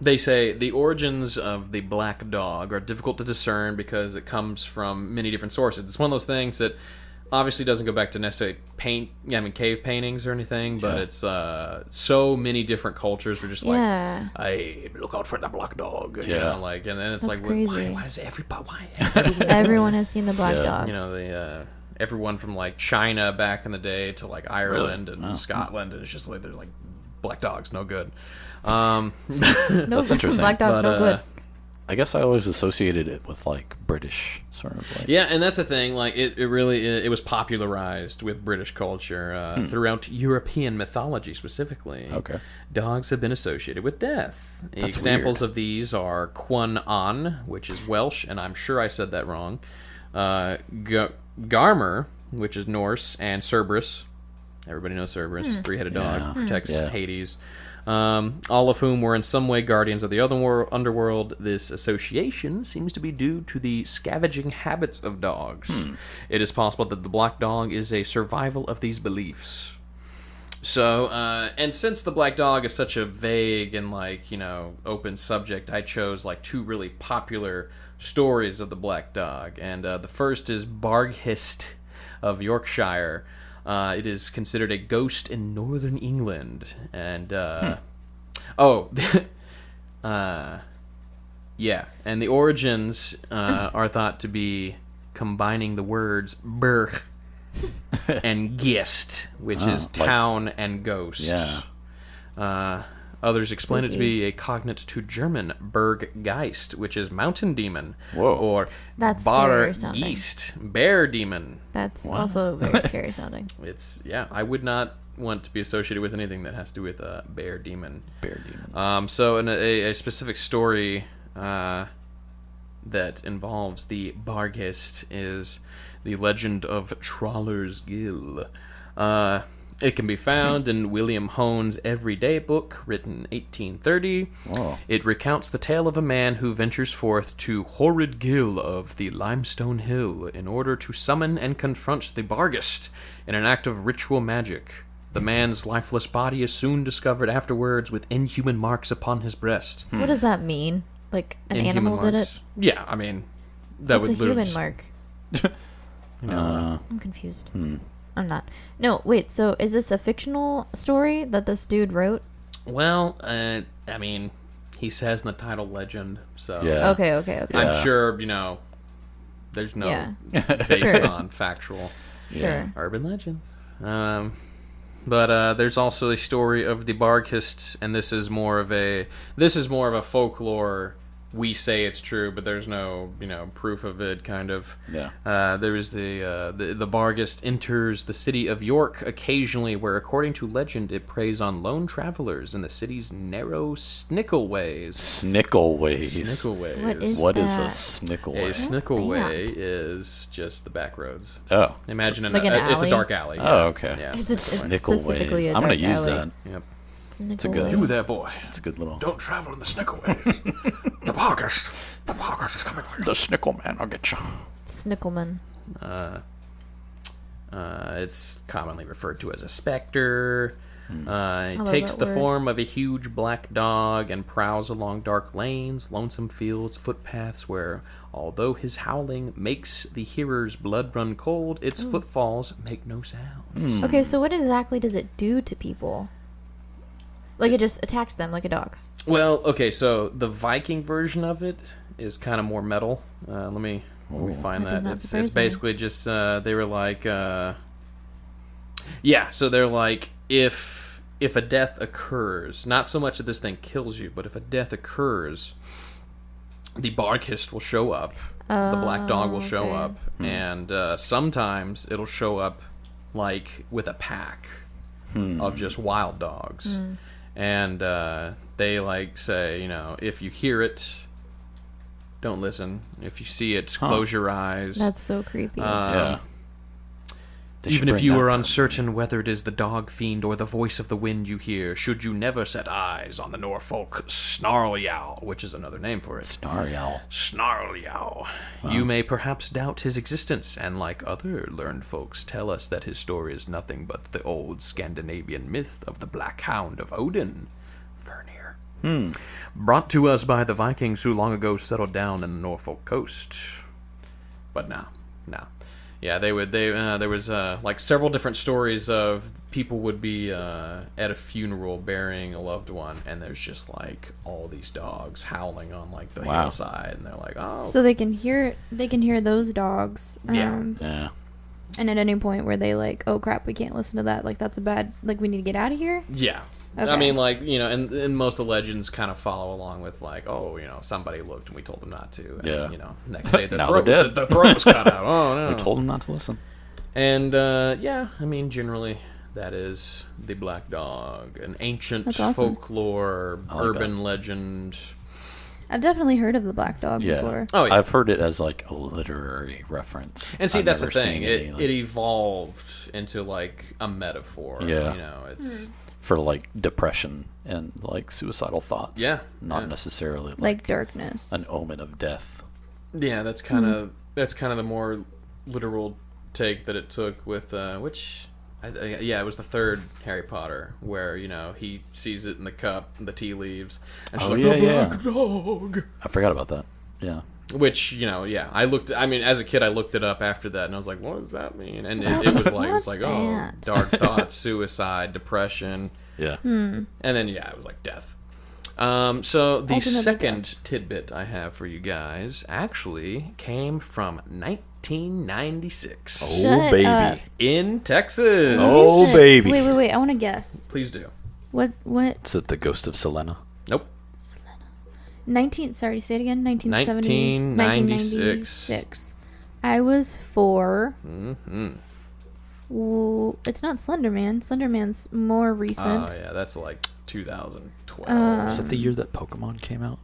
they say the origins of the black dog are difficult to discern because it comes from many different sources. It's one of those things that obviously doesn't go back to necessarily cave paintings or anything, but it's so many different cultures were just like, Yeah. hey, look out for the black dog. You Yeah. know, like, and then it's That's like, crazy. why does everybody, why? Everyone has seen the black dog. You know, everyone from like China back in the day to like Ireland and Scotland, and it's just like they're like black dogs, no good. No, That's interesting. Black dog, But, no good. I guess I always associated it with like British sort of like. Yeah, and that's the thing. Like, it really it was popularized with British culture throughout European mythology specifically. Okay. Dogs have been associated with death. That's Examples weird. of these are Cwan An, which is Welsh, and I'm sure I said that wrong. Garmer, which is Norse, and Cerberus. Everybody knows Cerberus, three-headed dog, Yeah. protects Yeah. Hades. All of whom were in some way guardians of the underworld. This association seems to be due to the scavenging habits of dogs. It is possible that the black dog is a survival of these beliefs. So, and since the black dog is such a vague and open subject, I chose two really popular stories of the black dog. And the first is Barghist of Yorkshire. It is considered a ghost in northern England, and and the origins are thought to be combining the words "burg" and "gist," which is town and ghost. Yeah. Others explain it to be a cognate to German Berggeist, which is mountain demon, Whoa. or That's scary sounding. Bargeist, bear demon. That's also very scary sounding. I would not want to be associated with anything that has to do with a bear demon. Bear demons. So in a specific story that involves the Barghist is the legend of Trawler's Gill. It can be found in William Hone's Everyday Book, written 1830. Whoa. It recounts the tale of a man who ventures forth to Horrid Gill of the Limestone Hill in order to summon and confront the Barghist in an act of ritual magic. The man's lifeless body is soon discovered afterwards with inhuman marks upon his breast. What does that mean? Like an Inhuman animal did marks? it? Yeah, I mean, that What's would a human literally mark? I'm confused. I'm not. No, wait. So is this a fictional story that this dude wrote? Well, I mean, he says in the title legend, so Yeah. Okay. Yeah. I'm sure, there's no Yeah. based Sure. on factual Sure. urban legends. But there's also a story of the Barghists, and this is more of a folklore. We say it's true, but there's no proof of it. Kind of. Yeah. There is the Barghist enters the city of York occasionally, where according to legend it preys on lone travelers in the city's narrow snickleways. Snickleways. Snickleways. What is What is a that? A snickleway? snickleway is just the back roads. Oh. Imagine Like an it's a alley? dark alley. Oh, okay. Yeah. It's specifically Snickleways. a I'm gonna dark use alley. that. Yep. a good- You there, boy. It's a good little. Don't travel in the snickleways. The Barghist is coming for you. The Snickle Man, I'll get you. Snickelman. It's commonly referred to as a specter. It love takes that the word. form of a huge black dog and prowls along dark lanes, lonesome fields, footpaths where, although his howling makes the hearer's blood run cold, its footfalls make no sound. Okay, so what exactly does it do to people? Like, it just attacks them like a dog. Well, okay, so the Viking version of it is kind of more metal. Let me find That does that. not It's surprise me. basically just they were like, yeah. So they're like, if a death occurs, not so much that this thing kills you, but if a death occurs, the Barkist will show up. The black dog will show okay. up, and sometimes it'll show up like with a pack of just wild dogs. And they like say, you know, if you hear it, don't listen. If you see it, close your eyes. That's so creepy. Yeah. They should Even if bring you that are for- uncertain whether it is the dog fiend or the voice of the wind you hear, should you never set eyes on the Norfolk Snarly Owl, which is another name for it. Snarly owl. Snarly Owl. You may perhaps doubt his existence, and like other learned folks, tell us that his story is nothing but the old Scandinavian myth of the Black Hound of Odin, Fenrir. Brought to us by the Vikings who long ago settled down in the Norfolk coast. But no. Yeah, there was like several different stories of people would be at a funeral burying a loved one, and there's just like all these dogs howling on like the Wow. hillside, and they're like, oh, so they can hear those dogs. Yeah. And at any point where they like, oh crap, we can't listen to that. Like, that's a bad. Like, we need to get out of here. yeah. Okay. I mean, like, you know, and most of the legends kind of follow along with like, oh, you know, somebody looked and we told them not to. And, Yeah. You know, next day the Now throat, they're dead. the throat was cut out. Oh no. We told him not to listen. And yeah, I mean, generally, that is the black dog, an ancient That's awesome. folklore, I like urban legend. I've definitely heard of the black dog Yeah. before. Oh yeah, I've heard it as like a literary reference. and see, I've that's the never thing. seen It any, it evolved into like a metaphor. Yeah. You know, it's for like depression and like suicidal thoughts. Yeah, Not yeah. necessarily Like darkness. an omen of death. yeah, that's kind of the more literal take that it took with which. Yeah, it was the third Harry Potter where, you know, he sees it in the cup, the tea leaves, and she's Oh, like, yeah, the yeah. black dog. I forgot about that. Yeah. Which, you know, yeah, I mean, as a kid, I looked it up after that, and I was like, what does that mean? And it was like, What's oh, that? dark thoughts, suicide, depression, Yeah. and then, yeah, it was like death. So the Ultimately second tidbit I have for you guys actually came from 1996 Oh, Shut baby. up. in Texas. Oh, Is it- baby. Wait. I want to guess. Please do. What? Is it the ghost of Selena? Nope. 19. Sorry, say it again. 1970. 1996. I was 4. Mm-hmm. Ooh, it's not Slender Man. Slender Man's more recent. Oh, yeah, that's like 2012. Is that the year that Pokemon came out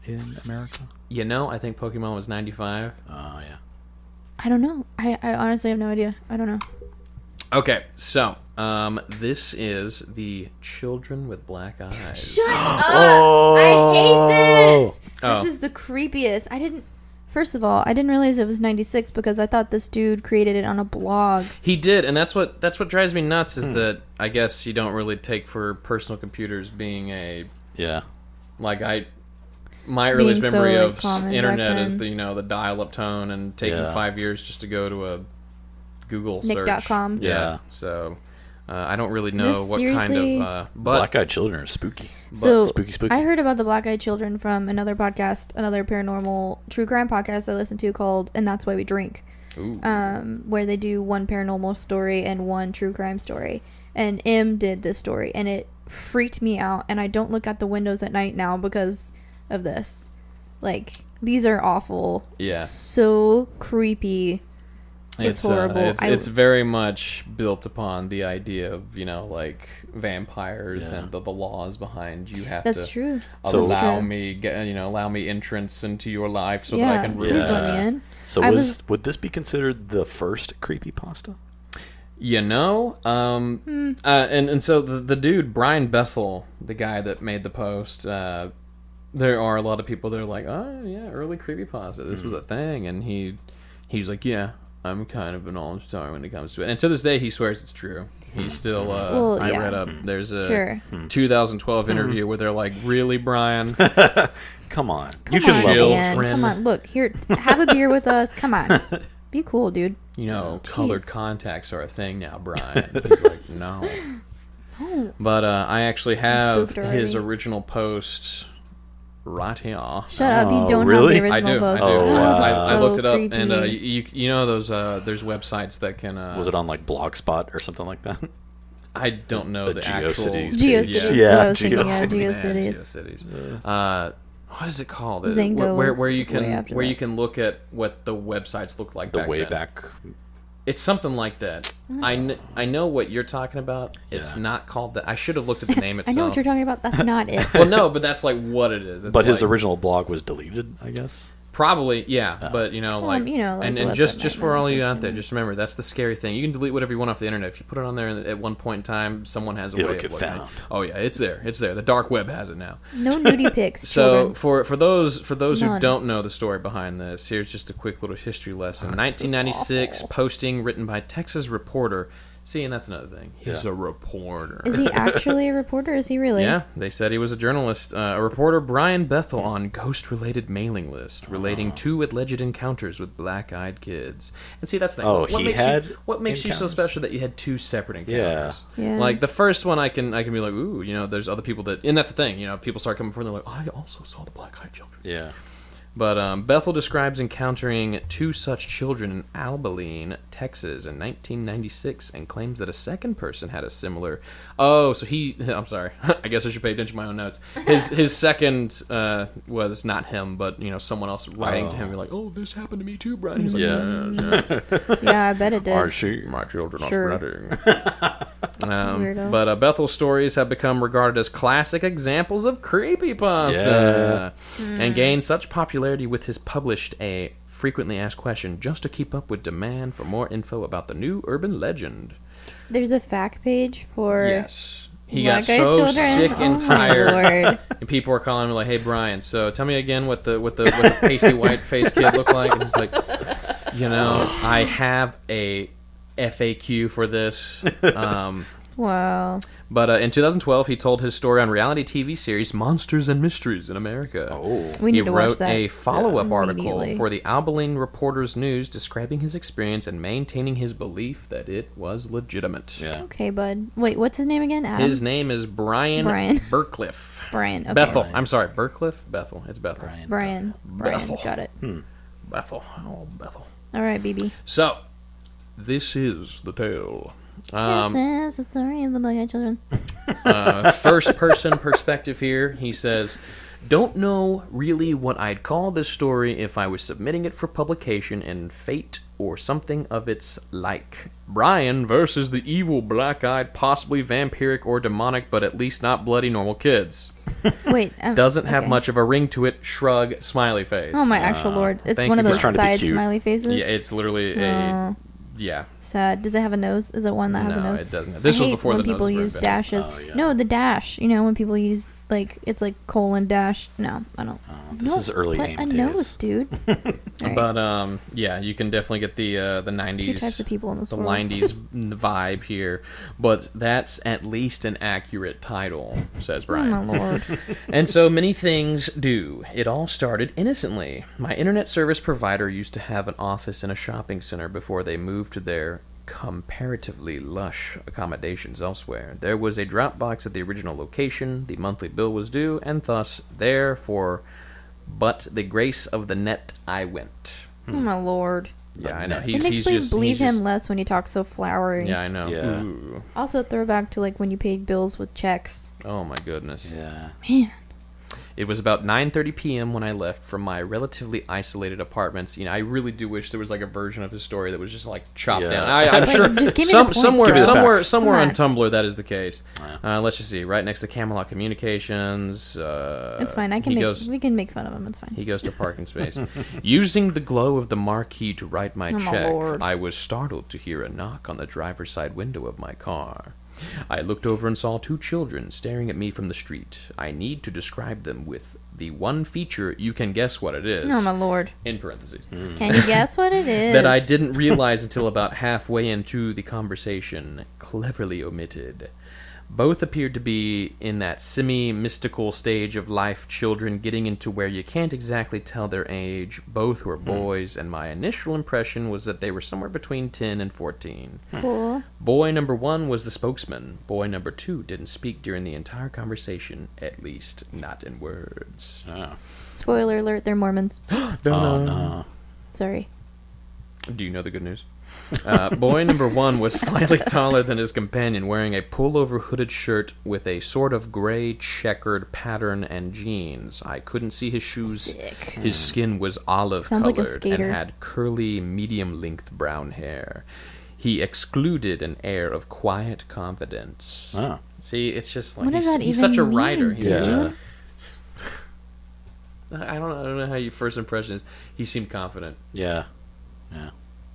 in America? You know, I think Pokemon was 95. Oh, yeah. I don't know. I honestly have no idea. I don't know. Okay, so this is the Children with Black Eyes. Shut up! Oh. I hate this. Oh. This is the creepiest. First of all, I didn't realize it was 96 because I thought this dude created it on a blog. He did, and that's what drives me nuts is that I guess you don't really take for personal computers being a Yeah. like my earliest Being memory so, of common back internet is then. the dial-up tone and taking Yeah. 5 years just to go to a Google search. Nick.com. Yeah. So I don't really know This what kind seriously- of but Black-eyed children are spooky. So spooky. I heard about the Black-Eyed Children from another podcast, another paranormal true crime podcast I listened to called "And That's Why We Drink," ooh. where they do one paranormal story and one true crime story. And M did this story, and it freaked me out. And I don't look out the windows at night now because of this. Like, these are awful. Yeah. So creepy. It's horrible. It's very much built upon the idea of like vampires Yeah. and the laws behind you have That's to true. So- allow That's true. me allow me entrance into your life so that Yeah, I can please ruin let it. me in. So I would this be considered the first creepypasta? And so the dude Brian Bethel, the guy that made the post, there are a lot of people that are like, oh yeah, early creepypasta, this was a thing, and he's like, yeah, I'm kind of an all-star when it comes to it, and to this day he swears it's true. He's still. Well, I yeah. read up. There's a Sure. 2012 interview where they're like, "Really, Brian? Come on. Come You can on, level man. trim. Come on, look here. Have a beer with us. Come on, be cool, dude. You know, Jeez. colored contacts are a thing now, Brian." He's like, "No." But I actually have spooked his already. original post right here. Shut up. You Oh, don't really? have the I original do. I post. do. Oh, wow. I that's looked it so up, creepy. and you know those there's websites that can. Was it on like Blogspot or something like that? I don't know The the actual. GeoCities GeoCities. Yeah, That's what I was thinking of. GeoCities. GeoCities. What is it called? Zango Where was you way can after where that. you can look at what the websites look like The back way then. back. It's something like that. I know what you're talking about. It's Yeah. not called that. I should have looked at the name I itself. know what you're talking about. That's not it. Well, no, but that's like what it is. It's But his like- original blog was deleted, I guess. Probably, yeah, but you know, like, you know, like and the and website just might for not all you exist out there, anymore. just remember that's the scary thing. You can delete whatever you want off the internet. If you put it on there at one point in time, someone has a It'll way get of looking at it. found. Oh yeah, it's there. It's there. The dark web has it now. No nudie pics. So children. for those who None. don't know the story behind this, here's just a quick little history lesson. 1996 posting written by Texas reporter. See, and that's another thing. He's Yeah. a reporter. Is he actually a reporter? Is he really? Yeah, they said he was a journalist. A reporter, Brian Bethel, on ghost-related mailing list, relating 2 alleged encounters with black-eyed kids. And see, that's the thing. Oh, what he makes had what makes you so encounters? special that you had 2 separate encounters? Yeah. Like the first one, I can be like, ooh, you know, there's other people that, and that's the thing. You know, people start coming forward. They're like, I also saw the black-eyed children. Yeah. But Bethel describes encountering 2 such children in Abilene, Texas in 1996 and claims that a second person had a similar... Oh, so he... I'm sorry. I guess I should pay attention to my own notes. His second was not him, but, you know, someone else writing to him. You're like, oh, this happened to me too, Brian. He's like, Yeah. Yeah, I bet it did. Are she? my children Sure. are spreading. Weirdo. But Bethel's stories have become regarded as classic examples of creepypasta and gained such popularity with his published a frequently asked question just to keep up with demand for more info about the new urban legend. There's a fact page for. Yes. He got black-eyed so children? sick and Oh my tired. Lord. And people were calling me like, "Hey Brian, so tell me again what the pasty white faced kid looked like." And he's like, "You know, I have a FAQ for this." Wow. But in 2012, he told his story on reality TV series Monsters and Mysteries in America. Oh. We need He to watch wrote that. a follow-up article immediately. for the Abilene Reporter's News describing his experience and maintaining his belief that it was legitimate. Yeah. Okay, bud. Wait, what's his name again? Adam? His name is Brian Burcliffe. Brian. Okay. Bethel. I'm sorry, Burcliffe? Bethel. It's Bethel. Brian. Brian. Bethel. Got it. Bethel. Oh, Bethel. All right, BB. So, this is the tale. This is the story of the black-eyed children. First person perspective here. He says, don't know really what I'd call this story if I was submitting it for publication in Fate or something of its like. Brian versus the evil black-eyed, possibly vampiric or demonic, but at least not bloody normal kids. Wait. Doesn't have okay. much of a ring to it. Shrug, smiley face. Oh my actual lord! It's thank one you of for those trying to be side cute. smiley faces. Yeah, it's literally a... Yeah. Sad. Does it have a nose? Is it one that has a No, nose? it doesn't. This I was hate before when the nose people was use invented. dashes. Oh, yeah. No, the dash. You know when people use like it's like colon dash. No, I don't. This no, is early put AIM a days. nose, dude. All right. But yeah, you can definitely get the 90s, 2 types of people in this the world. 90s vibe here. But that's at least an accurate title, says Oh Brian. my lord. And so many things do. It all started innocently. My internet service provider used to have an office in a shopping center before they moved to their comparatively lush accommodations elsewhere. There was a drop box at the original location, the monthly bill was due, and thus, therefore, but the grace of the net I went. Oh my lord. Yeah, I know. It makes me believe him less when he talks so flowery. Yeah, I know. Yeah. Ooh. Also, throwback to like when you paid bills with checks. Oh my goodness. Yeah. Man. It was about 9:30 p.m. when I left from my relatively isolated apartments. You know, I really do wish there was like a version of his story that was just like chopped Yeah. down. I'm Like, sure just give me the points, somewhere Give me the somewhere facts. somewhere on Come Tumblr that is the case. Let's just see. Right next to Camelot Communications. It's fine. We can make fun of him. It's fine. He goes to parking space. Using the glow of the marquee to write my Oh, my check, Lord. I was startled to hear a knock on the driver's side window of my car. I looked over and saw 2 children staring at me from the street. I need to describe them with The one feature, you can guess what it is. Oh, my lord. In parentheses. Can you guess what it is? That I didn't realize until about halfway into the conversation. Cleverly omitted. Both appeared to be in that semi-mystical stage of life, children getting into where you can't exactly tell their age. Both were boys, and my initial impression was that they were somewhere between 10 and 14. Cool. Boy number 1 was the spokesman. Boy number 2 didn't speak during the entire conversation, at least not in words. Oh. Spoiler alert, they're Mormons. Oh, no. Sorry. Do you know the good news? Boy number 1 was slightly taller than his companion, wearing a pullover hooded shirt with a sort of gray checkered pattern and jeans. I couldn't see his shoes. Sick. His skin was olive Sounds like a colored skater. and had curly, medium-length brown hair. He excluded an air of quiet confidence. Oh. See, it's just like What does that he's even such a mean, writer. He's dude? such I don't know how your first impression is. He seemed confident Yeah. Yeah.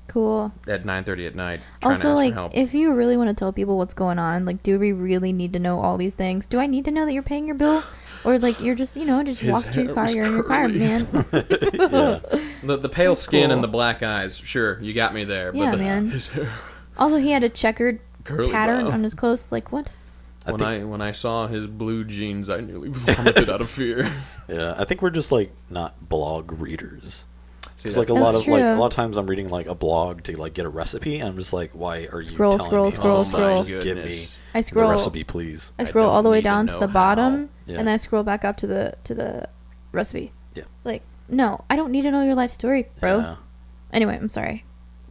Cool. at 9:30 at night, trying Also, to ask like, for help. if you really want to tell people what's going on, like, do we really need to know all these things? Do I need to know that you're paying your bill? Or, like, you're just, just His walk to your hair car, was you're in your car, curly. man. Yeah. The pale skin cool. and the black eyes, sure, you got me there. Yeah, But man. his hair, Also, he had a checkered curly pattern bob. on his clothes. Like, what? When I saw his blue jeans, I nearly vomited out of fear. Yeah. I think we're just like not blog readers. See, It's like That's a lot true. of times I'm reading like a blog to like get a recipe, and I'm just like, why are you Scroll, telling scroll, me scroll, all my this stuff? scroll. Just give me goodness. I the scroll. recipe, please. I scroll don't all the way need to down to know the how. bottom, Yeah. and then I scroll back up to the recipe. Yeah. Like, no, I don't need to know your life story, bro. Yeah. Anyway, I'm sorry.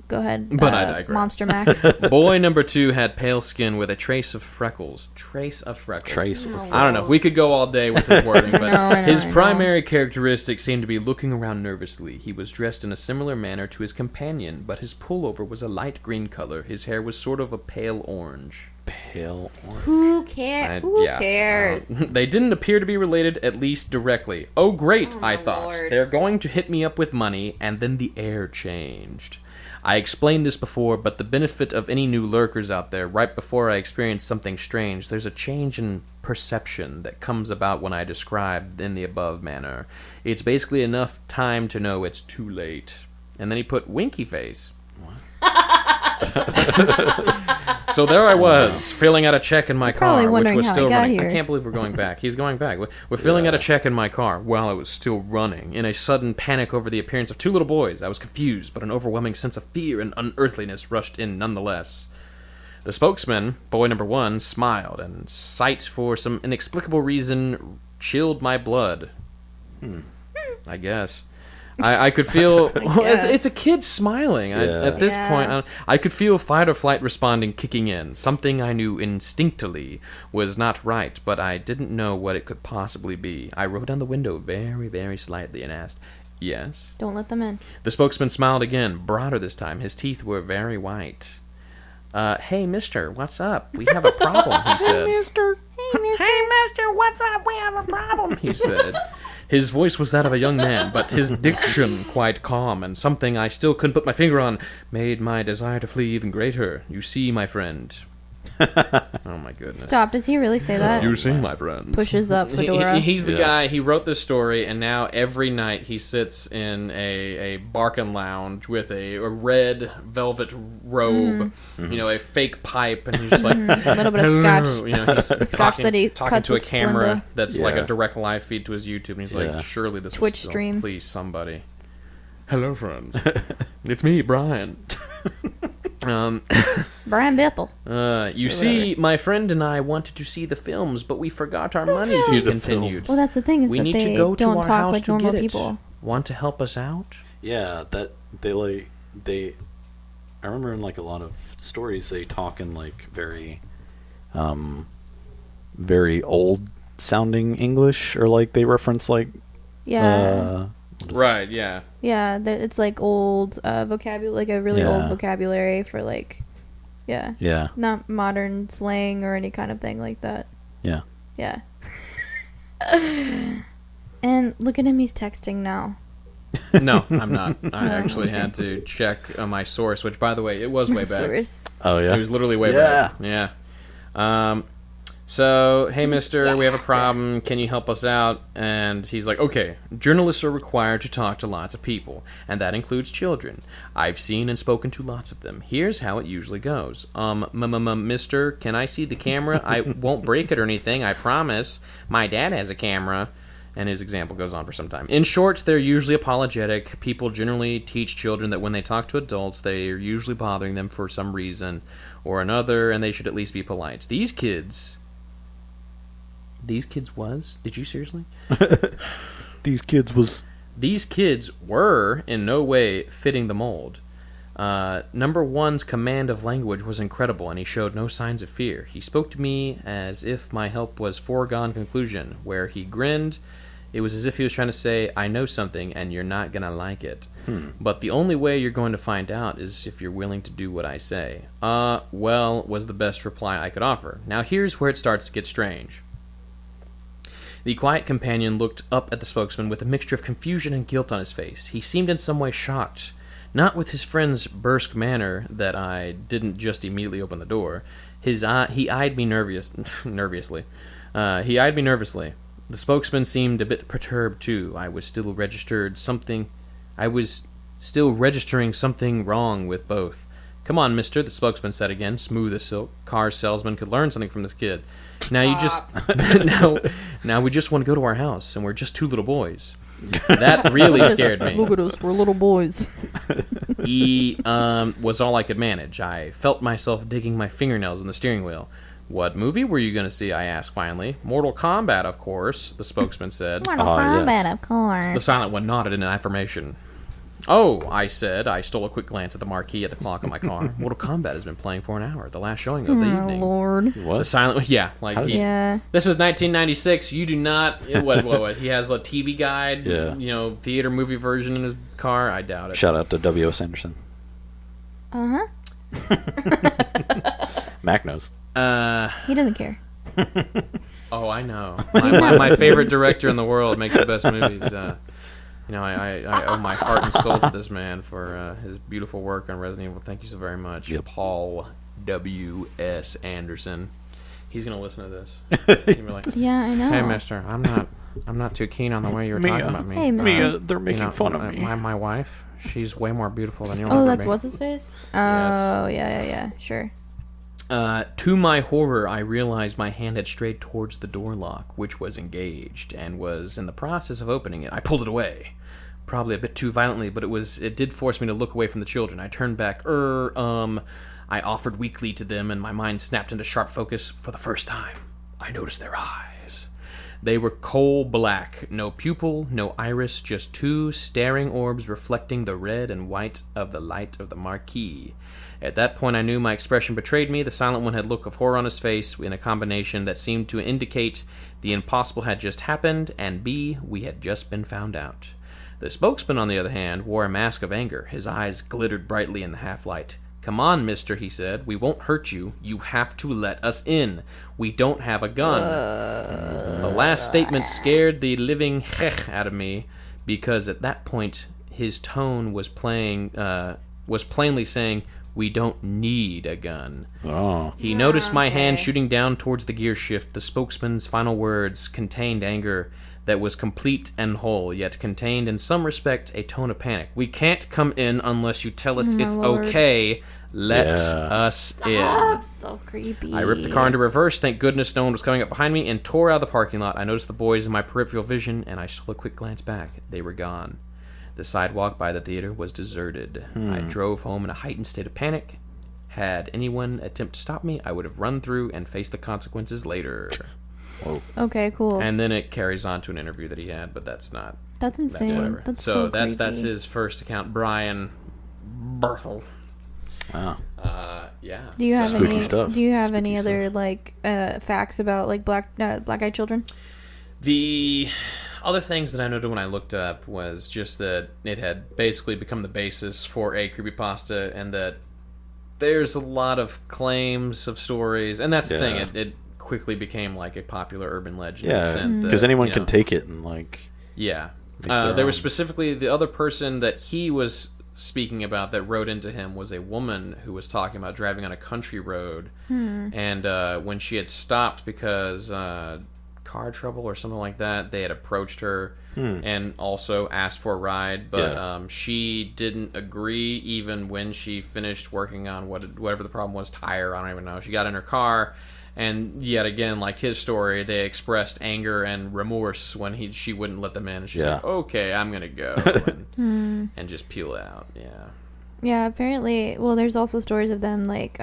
Go ahead. But I digress. Monster Mac. Boy number 2 had pale skin with a trace of freckles. Trace of freckles. Trace. I don't know. We could go all day with his wording, but I know, his I know. primary characteristic seemed to be looking around nervously. He was dressed in a similar manner to his companion, but his pullover was a light green color. His hair was sort of a pale orange. Pale orange. Who cares? Who cares? They didn't appear to be related, at least directly. Oh, great, I my thought. Lord. They're going to hit me up with money, and then the air changed. I explained this before, but the benefit of any new lurkers out there, right before I experience something strange, there's a change in perception that comes about when I describe in the above manner. It's basically enough time to know it's too late. And then he put winky face. So there I was, filling out a check in my probably car, which wondering was how still I got running. I here. can't believe we're going back. He's going back. We're filling out a check in my car while it was still running. In a sudden panic over the appearance of 2 little boys, I was confused, but an overwhelming sense of fear and unearthliness rushed in nonetheless. The spokesman, boy number 1, smiled, and sight, for some inexplicable reason, chilled my blood. I guess. I could feel... it's a kid smiling. At this Yeah. point, I could feel fight or flight responding kicking in. Something I knew instinctively was not right, but I didn't know what it could possibly be. I rolled down the window very, very slightly and asked, "Yes?" Don't let them in. The spokesman smiled again, broader this time. His teeth were very white. Hey, mister, what's up? We have a problem, he said. Hey, mister. Hey, mister, what's up? We have a problem, he said. His voice was that of a young man, but his diction quite calm, and something I still couldn't put my finger on made my desire to flee even greater. You see, my friend. Oh, my goodness. Stop. Does he really say that? You see, my friend. Pushes up fedora. He's the Yeah. guy. He wrote this story, and now every night he sits in a barking lounge with a red velvet robe, a fake pipe, and he's just like a little bit of scotch. He's scotch talking, that he talking cuts to a with camera Splenda. that's like a Yeah. direct live feed to his YouTube, and he's Yeah. like, surely this Twitch was still, stream. please, somebody. Hello, friends. It's me, Brian. Brian Bethel. You see, my friend and I wanted to see the films, but we forgot our money. See He the continued. Well, that's the thing is We that need they to go to don't our talk house like to normal get people. it. Want to help us out? Yeah, that they I remember in like a lot of stories they talk in like very very old sounding English, or like they reference like Yeah. Right, yeah. Yeah, it's like old vocabulary, like a really old Yeah. vocabulary for like, yeah. not modern slang or any kind of thing like that. Yeah. Yeah. And look at him, he's texting now. No, I'm not. I actually had to check my source, which, by the way, it was way back. Source. Oh yeah. It was literally way Yeah. back. Yeah. So, hey, mister, we have a problem. Can you help us out? And he's like, okay, journalists are required to talk to lots of people, and that includes children. I've seen and spoken to lots of them. Here's how it usually goes. Mister, can I see the camera? I won't break it or anything, I promise. My dad has a camera. And his example goes on for some time. In short, they're usually apologetic. People generally teach children that when they talk to adults, they are usually bothering them for some reason or another, and they should at least be polite. These kids was? Did you seriously? These kids were in no way fitting the mold. Number one's command of language was incredible, and he showed no signs of fear. He spoke to me as if my help was foregone conclusion. Where he grinned, it was as if he was trying to say, I know something, and you're not going to like it. But the only way you're going to find out is if you're willing to do what I say. Well, was the best reply I could offer. Now here's where it starts to get strange. The quiet companion looked up at the spokesman with a mixture of confusion and guilt on his face. He seemed in some way shocked. Not with his friend's brusque manner that I didn't just immediately open the door. He eyed me nervously. He eyed me nervously. The spokesman seemed a bit perturbed too. I was still registering something wrong with both. Come on, mister, the spokesman said again, smooth as silk. Car salesman could learn something from this kid. Now you just now we just want to go to our house, and we're just two little boys. That really scared me. Look at us, we're little boys. He was all I could manage. I felt myself digging my fingernails in the steering wheel. What movie were you going to see, I asked finally. Mortal Kombat, of course, the spokesman said. Mortal Kombat, yes. of course. The silent one nodded in affirmation. Oh, I said. I stole a quick glance at the marquee at the clock on my car. Mortal Kombat has been playing for an hour, the last showing of the evening. Oh, Lord. What? The silent, yeah, like Yeah. This is 1996. You do not. What? He has a TV guide, Yeah. Theater movie version in his car. I doubt it. Shout out to W.O. Sanderson. Uh-huh. Mac knows. He doesn't care. Oh, I know. My favorite director in the world makes the best movies. I owe my heart and soul to this man for his beautiful work on Resident Evil. Thank you so very much, Paul W.S. Anderson. He's gonna listen to this. He'll be like, Yeah, I know. hey, mister, I'm not too keen on the way you were talking about me. Hey, mister. Mia, they're making fun of me. My wife, she's way more beautiful than you'll Oh, ever that's be. what's his face? Yes. Oh, yeah. Sure. To my horror, I realized my hand had strayed towards the door lock, which was engaged, and was in the process of opening it. I pulled it away. Probably a bit too violently, but it did force me to look away from the children. I turned back. I offered weakly to them, and my mind snapped into sharp focus. For the first time, I noticed their eyes. They were coal black. No pupil, no iris, just two staring orbs reflecting the red and white of the light of the marquee. At that point, I knew my expression betrayed me. The silent one had a look of horror on his face in a combination that seemed to indicate the impossible had just happened, and B, we had just been found out. The spokesman, on the other hand, wore a mask of anger. His eyes glittered brightly in the half-light. Come on, mister, he said. We won't hurt you. You have to let us in. We don't have a gun. The last statement scared the living hech out of me, because at that point, his tone was plainly saying, we don't need a gun. Oh. He noticed my hand shooting down towards the gear shift. The spokesman's final words contained anger that was complete and whole, yet contained in some respect a tone of panic. We can't come in unless you tell us it's Lord. okay. Let us in. So creepy. I ripped the car into reverse. Thank goodness no one was coming up behind me, and tore out of the parking lot. I noticed the boys in my peripheral vision, and I stole a quick glance back. They were gone. The sidewalk by the theater was deserted. I drove home in a heightened state of panic. Had anyone attempt to stop me, I would have run through and faced the consequences later. Whoa. Okay, cool. And then it carries on to an interview that he had, but that's not. That's insane. That's whatever. That's so that's creepy. his first account, Brian Berthel. Wow. Yeah. Do you have Spooky any? stuff. Do you have Spooky any other stuff. facts about like black-eyed children? The other things that I noted when I looked up was just that it had basically become the basis for a creepypasta, and that there's a lot of claims of stories, and that's the thing. It quickly became like a popular urban legend. Yeah, because anyone can take it and like. Yeah. Make their There was own. specifically the other person that he was speaking about that wrote into him was a woman who was talking about driving on a country road, and when she had stopped because car trouble or something like that, they had approached her and also asked for a ride, but she didn't agree even when she finished working on whatever the problem was, tire, I don't even know. She got in her car, and yet again, like his story, they expressed anger and remorse when she wouldn't let them in. And she's like, okay, I'm gonna go, and just peel out. Yeah, apparently. Well, there's also stories of them like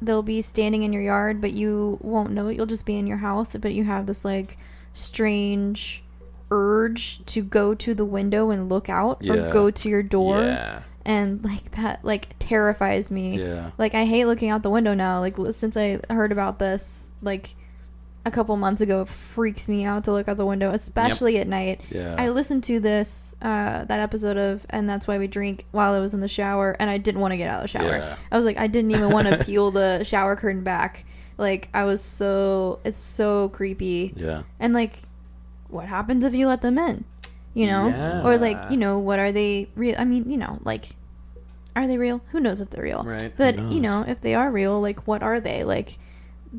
they'll be standing in your yard, but you won't know it. You'll just be in your house, but you have this like strange urge to go to the window and look out or go to your door. Yeah. And like that like terrifies me. Yeah. Like I hate looking out the window now. Like since I heard about this like a couple months ago, it freaks me out to look out the window, especially at night. Yeah. I listened to this that episode of And That's Why We Drink while I was in the shower, and I didn't want to get out of the shower. Yeah. I was like, I didn't even want to peel the shower curtain back. Like it's so creepy. Yeah. And like, what happens if you let them in? You know? Yeah. Or like, you know, what are they real? I mean, you know, like, are they real? Who knows if they're real? Right. But, you know, if they are real, like, what are they? Like,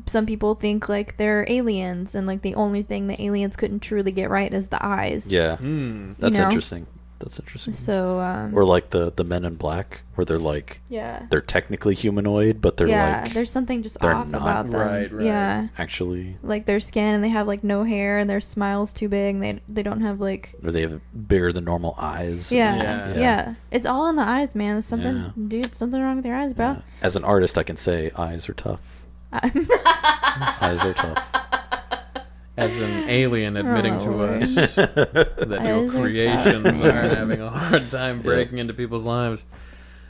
some people think, like, they're aliens, and, like, the only thing the aliens couldn't truly get right is the eyes. Yeah. That's You know? interesting. That's interesting. So, Or like the Men in Black, where they're like, yeah. they're technically humanoid, but they're like there's something just they're off not. about them. Right. Yeah. actually, Like, their skin, and they have, like, no hair, and their smile's too big, and they don't have, like... or they have bigger than normal eyes. Yeah. It's all in the eyes, man. There's something... Dude, something wrong with your eyes, bro. Yeah. As an artist, I can say eyes are tough. Eyes are tough. As an alien admitting to Lord. us that your Eyes are creations are having a hard time breaking into people's lives.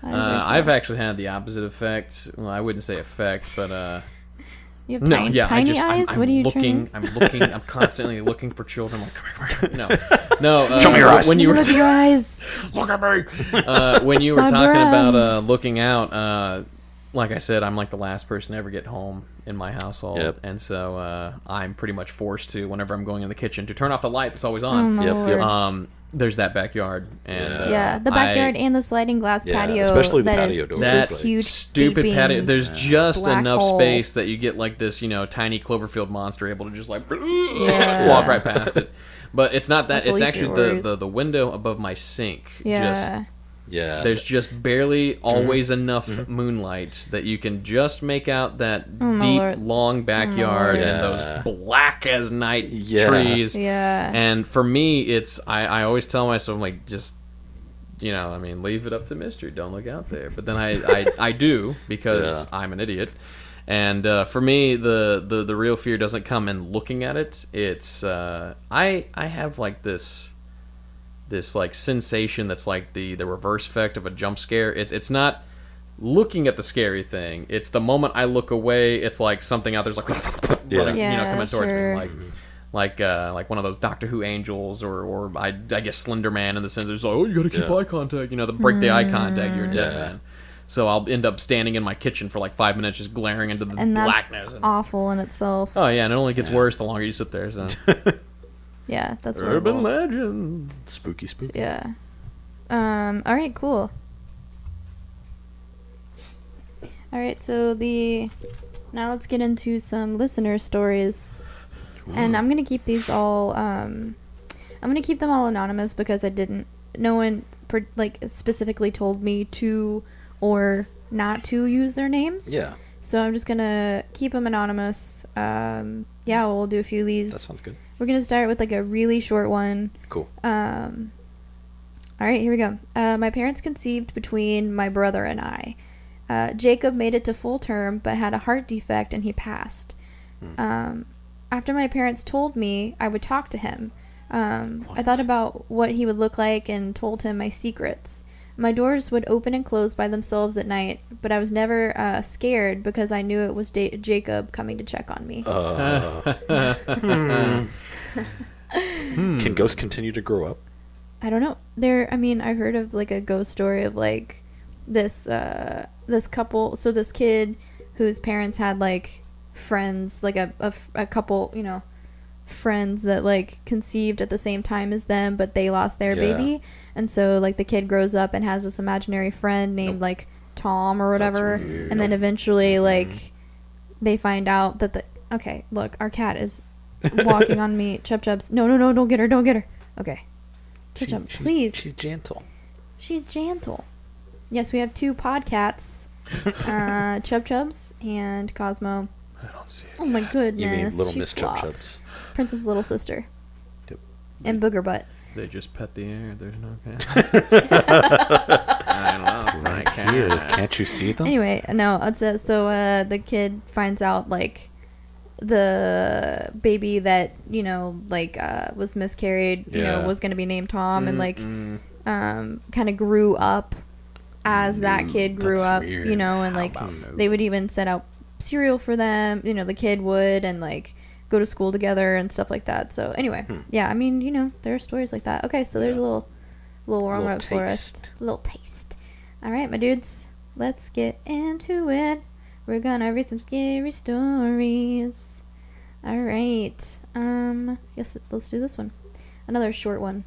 Eyes are I've tough. actually had the opposite effect. Well, I wouldn't say effect, but You have no, tiny, yeah, tiny I just eyes? I'm What are you looking. trying I'm constantly looking for children. I'm like, no. Show me your eyes. When you were Look at your eyes. look at me. When you were My talking brown. about looking out, like I said, I'm like the last person to ever get home in my household, Yep. and so I'm pretty much forced to, whenever I'm going in the kitchen, to turn off the light that's always on. my Yep, yep. Lord. There's that backyard, and Yeah, the backyard and the sliding glass Yeah, patio. especially the that patio is door. just that this huge stupid gaping patio. There's just black enough hole. space that you get like this, tiny Cloverfield monster able to just like Yeah. walk right past it. But it's not that. That's It's at least actually yours. the window above my sink. Yeah. Yeah. There's just barely always enough moonlight that you can just make out that my deep, Lord. long backyard Lord. and Yeah. those black as night Yeah. trees. Yeah. And for me, it's I always tell myself, I'm like, just leave it up to mystery. Don't look out there. But then I do, because I'm an idiot. And for me, the real fear doesn't come in looking at it. It's I have like this like sensation that's like the reverse effect of a jump scare. It's not looking at the scary thing. It's the moment I look away, it's like something out there's like running, Yeah, coming towards sure. me, like one of those Doctor Who angels, or I guess Slender Man, in the sense there's like, oh, you gotta keep eye contact, to break the eye contact, you're a dead man. So I'll end up standing in my kitchen for like 5 minutes, just glaring into the And that's blackness. awful in itself. Oh yeah, and it only gets worse the longer you sit there. So Yeah, that's urban horrible. legend. spooky. Yeah. All right, cool. All right, so now let's get into some listener stories. And I'm going to keep these all I'm going to keep them all anonymous because no one specifically told me to or not to use their names. Yeah. So I'm just going to keep them anonymous. Yeah, we'll do a few of these. That sounds good. We're going to start with like a really short one. Cool. All right, here we go. My parents conceived between my brother and I. Jacob made it to full term, but had a heart defect and he passed. After my parents told me I would talk to him, I thought about what he would look like and told him my secrets. My doors would open and close by themselves at night, but I was never scared because I knew it was Jacob coming to check on me. Can ghosts continue to grow up? I don't know. I heard of like a ghost story of like this couple. So this kid whose parents had like friends, like a couple, friends that like conceived at the same time as them, but they lost their baby, and so like the kid grows up and has this imaginary friend named like Tom or whatever, and then eventually like they find out that okay, look, our cat is walking on me. Chups. No, don't get her. Okay. Chup, please. She's gentle. She's gentle. Yes, we have 2 podcats. Chups and Cosmo. I don't see it. Oh my goodness. You mean Little she Miss flopped. Chups. Princess Little Sister. Yep. And Booger Butt. They just pet the air. There's no cat. I love my Here, cat. can't you see them? Anyway, no, it's so the kid finds out like the baby that was miscarried, was going to be named Tom, and like kind of grew up as that kid grew up, weird. And like they would even set out cereal for them, the kid would, and like go to school together and stuff like that. So anyway, yeah, I mean, there are stories like that. Okay, so there's a little warm up for us, a little taste. All right, my dudes, let's get into it. We're gonna read some scary stories. All right, yes, let's do this one. Another short one.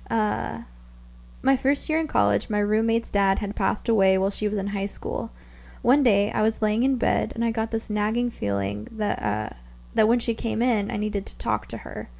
My first year in college, my roommate's dad had passed away while she was in high school. One day, I was laying in bed, and I got this nagging feeling that when she came in, I needed to talk to her.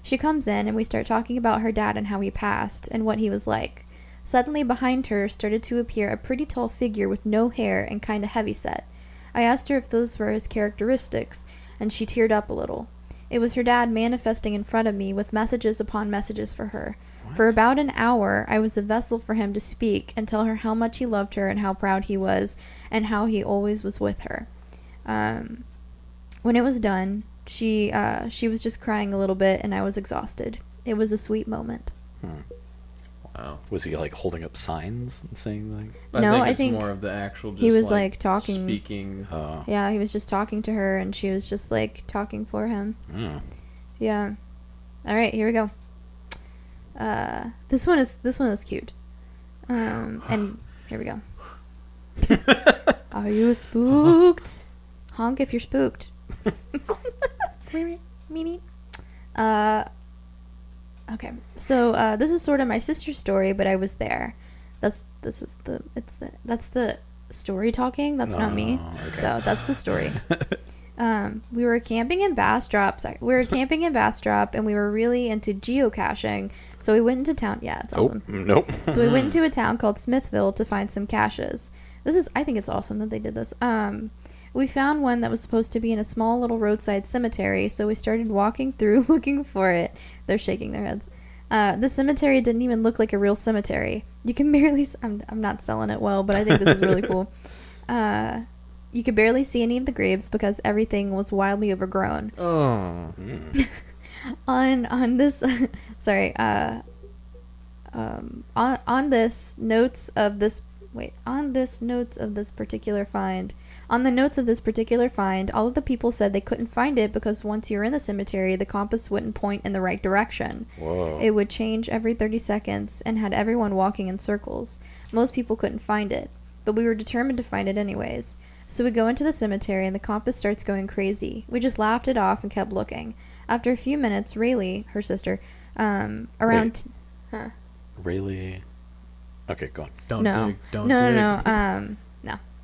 She comes in, and we start talking about her dad and how he passed, and what he was like. Suddenly, behind her started to appear a pretty tall figure with no hair and kind of heavyset. I asked her if those were his characteristics, and she teared up a little. It was her dad manifesting in front of me with messages upon messages for her. What? For about an hour, I was a vessel for him to speak and tell her how much he loved her and how proud he was and how he always was with her. When it was done, she was just crying a little bit, and I was exhausted. It was a sweet moment. Wow. Was he like holding up signs and saying like? I think it's more of the actual. Just, he was like talking, speaking. Yeah, he was just talking to her, and she was just like talking for him. Yeah. All right, here we go. This one is cute. And here we go. Are you spooked? Honk if you're spooked. Meanie. Okay, so this is sort of my sister's story, but I was there. That's the story talking. That's not me. Okay. So that's the story. We were camping in Bastrop. And we were really into geocaching. So we went into town. Yeah, it's awesome. Nope. So we went into a town called Smithville to find some caches. I think it's awesome that they did this. We found one that was supposed to be in a small little roadside cemetery, so we started walking through looking for it. They're shaking their heads. The cemetery didn't even look like a real cemetery. You can barely... I'm not selling it well, but I think this is really cool. You could barely see any of the graves because everything was wildly overgrown. Oh. On this... sorry. On this notes of this... Wait. On this notes of this particular find... On the notes of this particular find, all of the people said they couldn't find it because once you're in the cemetery, the compass wouldn't point in the right direction. Whoa. It would change every 30 seconds and had everyone walking in circles. Most people couldn't find it, but we were determined to find it anyways. So we go into the cemetery and the compass starts going crazy. We just laughed it off and kept looking. After a few minutes, Rayleigh, her sister, around... Rayleigh... Okay, go on. Don't dig. No.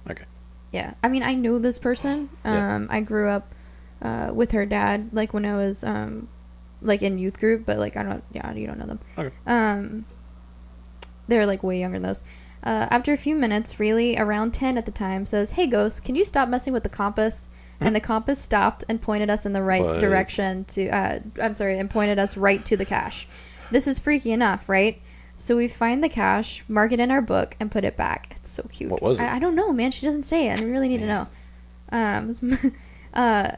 Okay. Yeah, I mean, I know this person. I grew up with her dad, like when I was like in youth group, but like you don't know them. Okay. They're like way younger than us. After a few minutes, Rayleigh, around 10 at the time, says, "Hey, Ghost, can you stop messing with the compass?" And the compass stopped and pointed us in the right direction to. And pointed us right to the cache. This is freaky enough, right? So we find the cache, mark it in our book, and put it back. It's so cute. What was it? I don't know, man. She doesn't say it, and we really need to know.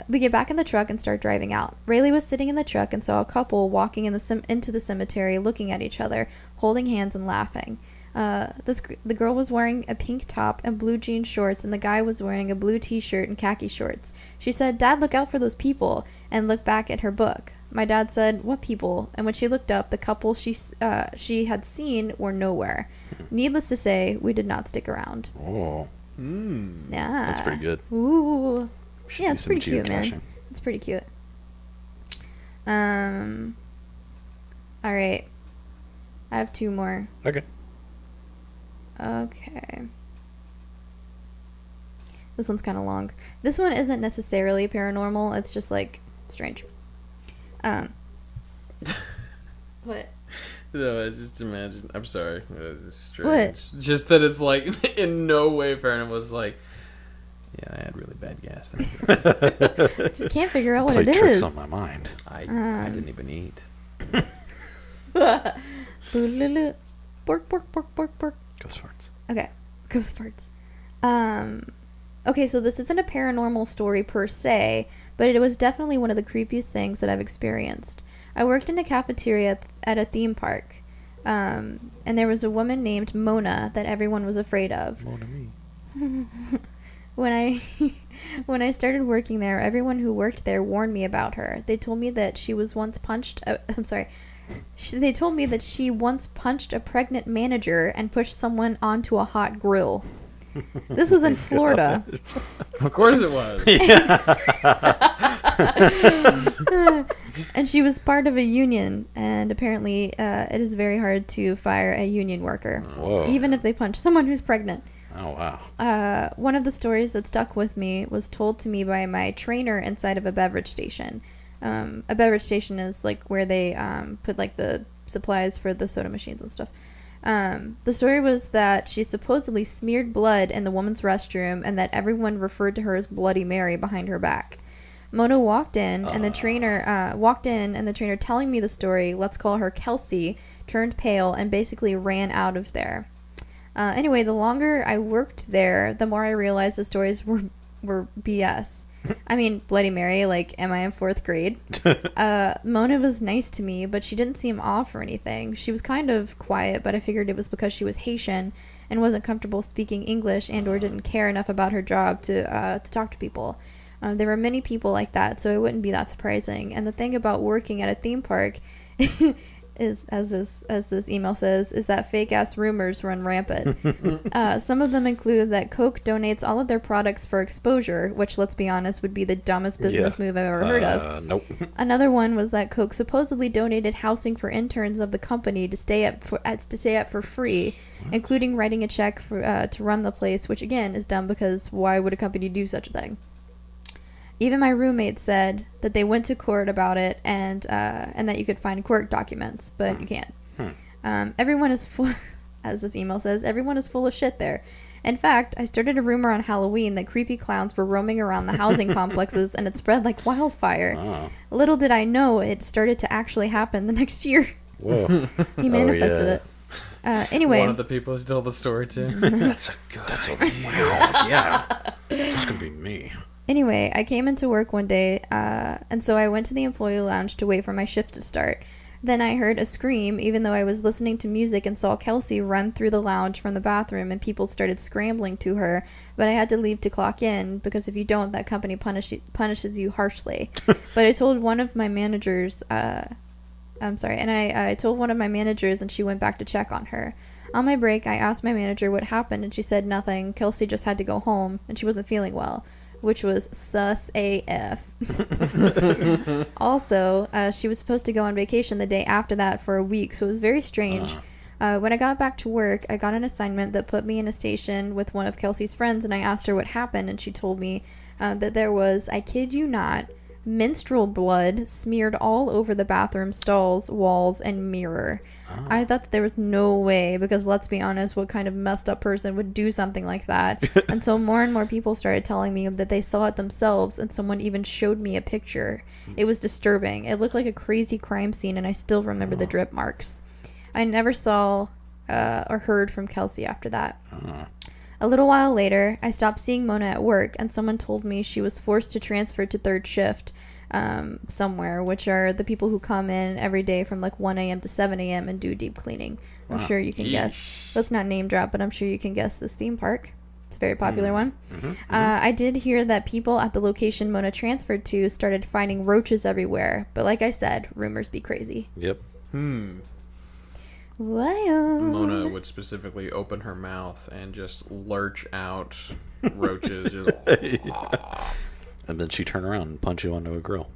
We get back in the truck and start driving out. Rayleigh was sitting in the truck and saw a couple walking into the cemetery, looking at each other, holding hands and laughing. The girl was wearing a pink top and blue jean shorts, and the guy was wearing a blue t-shirt and khaki shorts. She said, "Dad, look out for those people," and looked back at her book. My dad said, "What people?" And when she looked up, the couple she had seen were nowhere. Needless to say, we did not stick around. Oh. Yeah. That's pretty good. Ooh. Yeah, it's pretty cute, geocaching. man. It's pretty cute. All right. I have 2 more. Okay. Okay. This one's kind of long. This one isn't necessarily paranormal. It's just like strange. What? No, I just imagine. I'm sorry. It's strange. What? Just that it's like in no way paranormal. It's like, yeah, I had really bad gas. Just can't figure out what Played it tricks is. on my mind. I didn't even eat. Boodaloo. Bork, bork, bork, bork, bork. Ghost farts. Okay. Ghost farts. Okay, so this isn't a paranormal story per se, but it was definitely one of the creepiest things that I've experienced. I worked in a cafeteria at a theme park, and there was a woman named Mona that everyone was afraid of. Mona me. When I started working there, everyone who worked there warned me about her. They told me that she was once punched. They told me that she once punched a pregnant manager and pushed someone onto a hot grill. This was in Florida. Of course it was. And she was part of a union, and apparently it is very hard to fire a union worker, Whoa. even if they punch someone who's pregnant. Oh, wow. One of the stories that stuck with me was told to me by my trainer inside of a beverage station. A beverage station is like where they put like the supplies for the soda machines and stuff. The story was that she supposedly smeared blood in the woman's restroom and that everyone referred to her as Bloody Mary behind her back. Mona walked in, and the trainer telling me the story, let's call her Kelsey, turned pale and basically ran out of there. Anyway, the longer I worked there, the more I realized the stories were BS. I mean, Bloody Mary, like, am I in 4th grade? Mona was nice to me, but she didn't seem off or anything. She was kind of quiet, but I figured it was because she was Haitian and wasn't comfortable speaking English and or didn't care enough about her job to talk to people. There were many people like that, so it wouldn't be that surprising. And the thing about working at a theme park is, as this email says, is that fake-ass rumors run rampant. Some of them include that Coke donates all of their products for exposure, which, let's be honest, would be the dumbest business move I've ever heard of. Nope. Another one was that Coke supposedly donated housing for interns of the company to stay up for free, including writing a check for to run the place, which again is dumb because why would a company do such a thing? Even my roommate said that they went to court about it and that you could find court documents, but you can't. Everyone is full, as this email says, everyone is full of shit there. In fact, I started a rumor on Halloween that creepy clowns were roaming around the housing complexes and it spread like wildfire. Oh. Little did I know it started to actually happen the next year. Whoa. He manifested it. Anyway. One of the people who tell the story too. That's a wow. Yeah. That's going to be me. Anyway, I came into work one day, and so I went to the employee lounge to wait for my shift to start. Then I heard a scream, even though I was listening to music, and saw Kelsey run through the lounge from the bathroom, and people started scrambling to her, but I had to leave to clock in, because if you don't, that company punishes you harshly. But I told one of my managers, I told one of my managers, and she went back to check on her. On my break, I asked my manager what happened, and she said nothing. Kelsey just had to go home, and she wasn't feeling well. Which was sus AF. Also, she was supposed to go on vacation the day after that for a week, so it was very strange. When I got back to work, I got an assignment that put me in a station with one of Kelsey's friends, and I asked her what happened, and she told me that there was, I kid you not, menstrual blood smeared all over the bathroom stalls, walls, and mirror. I thought that there was no way, because let's be honest, what kind of messed up person would do something like that? Until more and more people started telling me that they saw it themselves, and someone even showed me a picture. It was disturbing. It looked like a crazy crime scene, and I still remember the drip marks. I never saw or heard from Kelsey after that. A little while later, I stopped seeing Mona at work, and someone told me she was forced to transfer to third shift somewhere, which are the people who come in every day from like 1 a.m. to 7 a.m. and do deep cleaning. I'm sure you can guess. Let's not name drop, but I'm sure you can guess this theme park. It's a very popular one. I did hear that people at the location Mona transferred to started finding roaches everywhere, but like I said, rumors be crazy. Yep. Wild. Mona would specifically open her mouth and just lurch out roaches. Just And then she turn around and punch you onto a grill.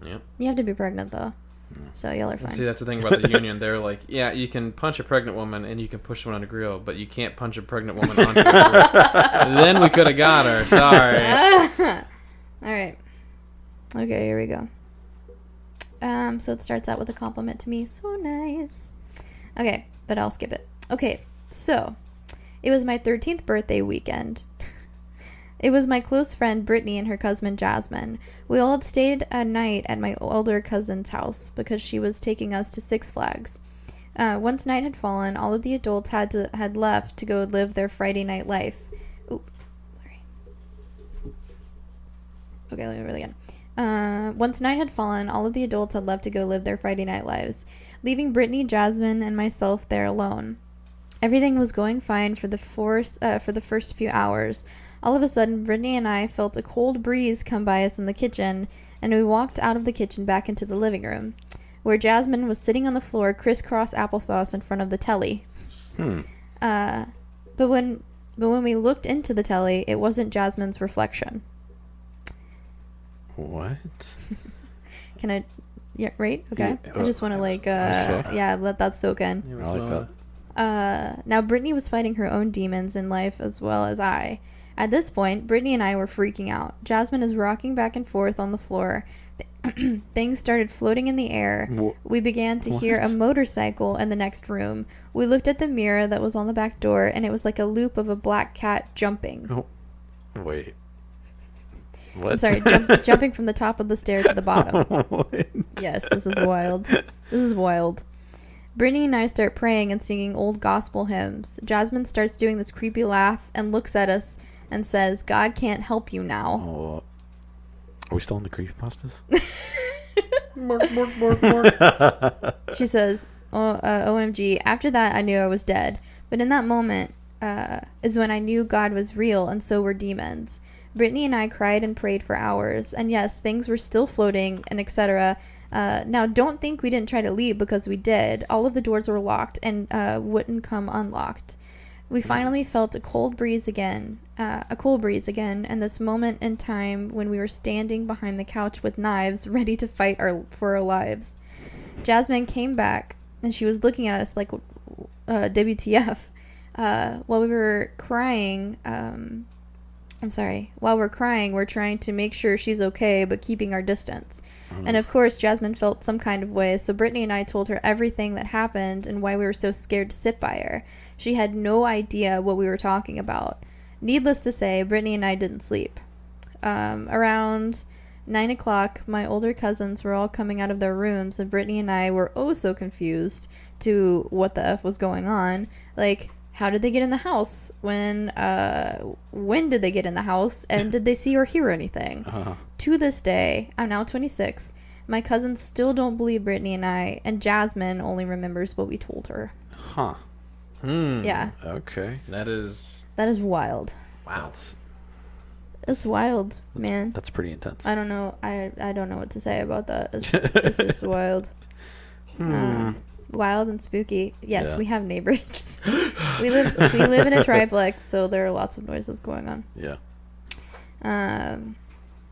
Yep. You have to be pregnant though, so y'all are fine. See, that's the thing about the union. They're like, yeah, you can punch a pregnant woman and you can push someone on a grill, but you can't punch a pregnant woman onto a grill. Then we could have got her. Sorry. All right. Okay, here we go. So it starts out with a compliment to me. So nice. Okay, but I'll skip it. Okay, so it was my 13th birthday weekend. It was my close friend Brittany and her cousin Jasmine. We all had stayed a night at my older cousin's house because she was taking us to Six Flags. Once night had fallen, all of the adults had left to go live their Friday night life. Ooh, sorry. Okay, let me really again. Once night had fallen, all of the adults had left to go live their Friday night lives, leaving Brittany, Jasmine, and myself there alone. Everything was going fine for the first few hours. All of a sudden, Brittany and I felt a cold breeze come by us in the kitchen, and we walked out of the kitchen back into the living room, where Jasmine was sitting on the floor crisscross applesauce in front of the telly. But when we looked into the telly, it wasn't Jasmine's reflection. What? Can I... Yeah, right? Okay. Yeah, I just want to, like, okay. yeah, let that soak in. I like that. Now, Brittany was fighting her own demons in life as well as I. At this point, Brittany and I were freaking out. Jasmine is rocking back and forth on the floor. Things started floating in the air. We began to hear a motorcycle in the next room. We looked at the mirror that was on the back door, and it was like a loop of a black cat jumping. Oh, wait. What? I'm sorry, jumping from the top of the stair to the bottom. What? Yes, this is wild. This is wild. Brittany and I start praying and singing old gospel hymns. Jasmine starts doing this creepy laugh and looks at us and says, "God can't help you now." Oh, are we still in the creepypastas? She says, OMG. After that, I knew I was dead. But in that moment is when I knew God was real and so were demons. Brittany and I cried and prayed for hours. And yes, things were still floating and etc. Now, don't think we didn't try to leave, because we did. All of the doors were locked and wouldn't come unlocked. We finally felt a cold breeze again, and this moment in time when we were standing behind the couch with knives ready to fight for our lives. Jasmine came back, and she was looking at us like, WTF. While we were crying, while we're crying, we're trying to make sure she's okay, but keeping our distance. And of course, Jasmine felt some kind of way, so Brittany and I told her everything that happened and why we were so scared to sit by her. She had no idea what we were talking about. Needless to say, Brittany and I didn't sleep. Around 9 o'clock, my older cousins were all coming out of their rooms, and Brittany and I were oh so confused to what the F was going on. Like, how did they get in the house? When did they get in the house? And did they see or hear anything? To this day, I'm now 26. My cousins still don't believe Brittany and I, and Jasmine only remembers what we told her. Huh. Yeah. Okay. That is wild. Wow. It's wild, man. That's pretty intense. I don't know. I don't know what to say about that. It's just wild. Wild and spooky. Yes, Yeah. we have neighbors. we live in a triplex, so there are lots of noises going on. Yeah.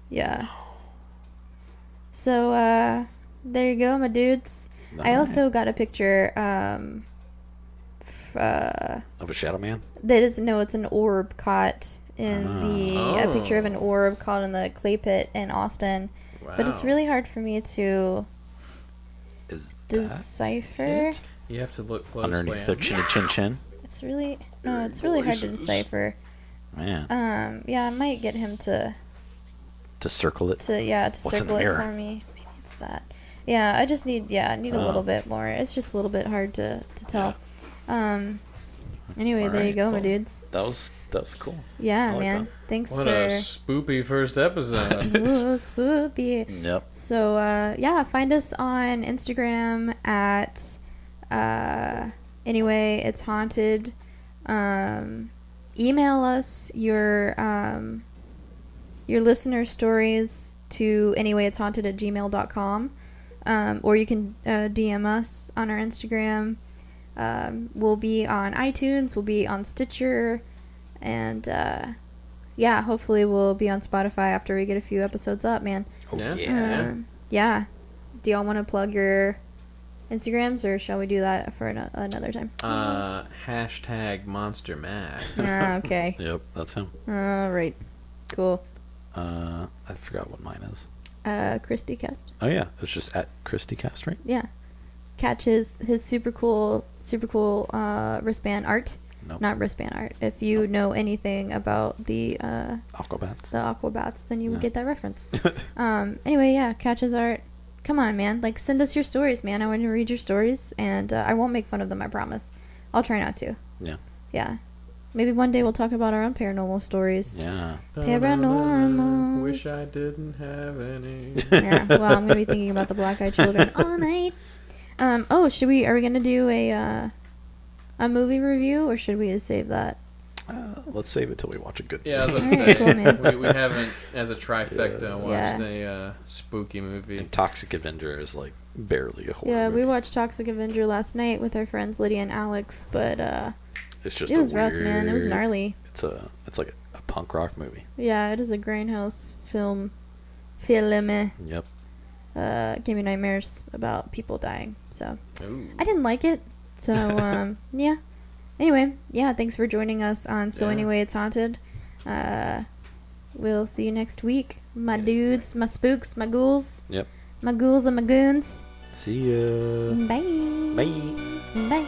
Yeah. So there you go, my dudes. I also got a picture Of a shadow man? it's an orb caught in a picture of an orb caught in the clay pit in Austin. wow. But it's really hard for me to Is decipher. You have to look closely. underneath their chin? It's really hard to decipher. Man. Yeah, I might get him to circle it? circle it for me. Maybe it's that. Yeah, I just need a little bit more. It's just a little bit hard to tell. Anyway, there you go, my dudes. That was cool. Yeah, like man. that. Thanks What for a spoopy first episode. Ooh, spooky. Yep. So find us on Instagram at anyway it's haunted. Email us your listener stories to anywayitshaunted@gmail.com, or you can DM us on our Instagram. We'll be on iTunes, we'll be on Stitcher, and hopefully we'll be on Spotify after we get a few episodes up, man. Oh, Yeah. yeah. yeah. Do y'all want to plug your Instagrams, or shall we do that for another time? Hashtag Monster Mac. Okay. Yep, that's him. All right. Cool. I forgot what mine is. Christy Cast. Oh yeah, it's just at ChristyCast, right? Yeah. Catch his super cool wristband art. Nope. Not wristband art. If you know anything about the Aquabats. Aquabats, then you would Yeah. get that reference. Anyway, yeah, catch his art. Come on, man. Like, send us your stories, man. I want to read your stories, and I won't make fun of them, I promise. I'll try not to. Yeah. Yeah. Maybe one day we'll talk about our own paranormal stories. Yeah. Paranormal. Wish I didn't have any. Yeah, well, I'm going to be thinking about the black-eyed children all night. Are we going to do a movie review, or should we save that? Let's save it till we watch a good Yeah, I was movie. about to Alright, cool, man. say, we haven't, as a trifecta, Yeah. watched a spooky movie. And Toxic Avenger is like barely a horror Yeah, movie. we watched Toxic Avenger last night with our friends Lydia and Alex, but It's just it was rough, man. It was gnarly. It's like a punk rock movie. Yeah, it is a grindhouse film. Yep. Gave me nightmares about people dying. So Ooh. I didn't like it. So yeah. Anyway, yeah, thanks for joining us on So Yeah. Anyway It's Haunted. We'll see you next week. My dudes, my spooks, my ghouls. Yep. My ghouls and my goons. See ya. Bye. Bye. Bye.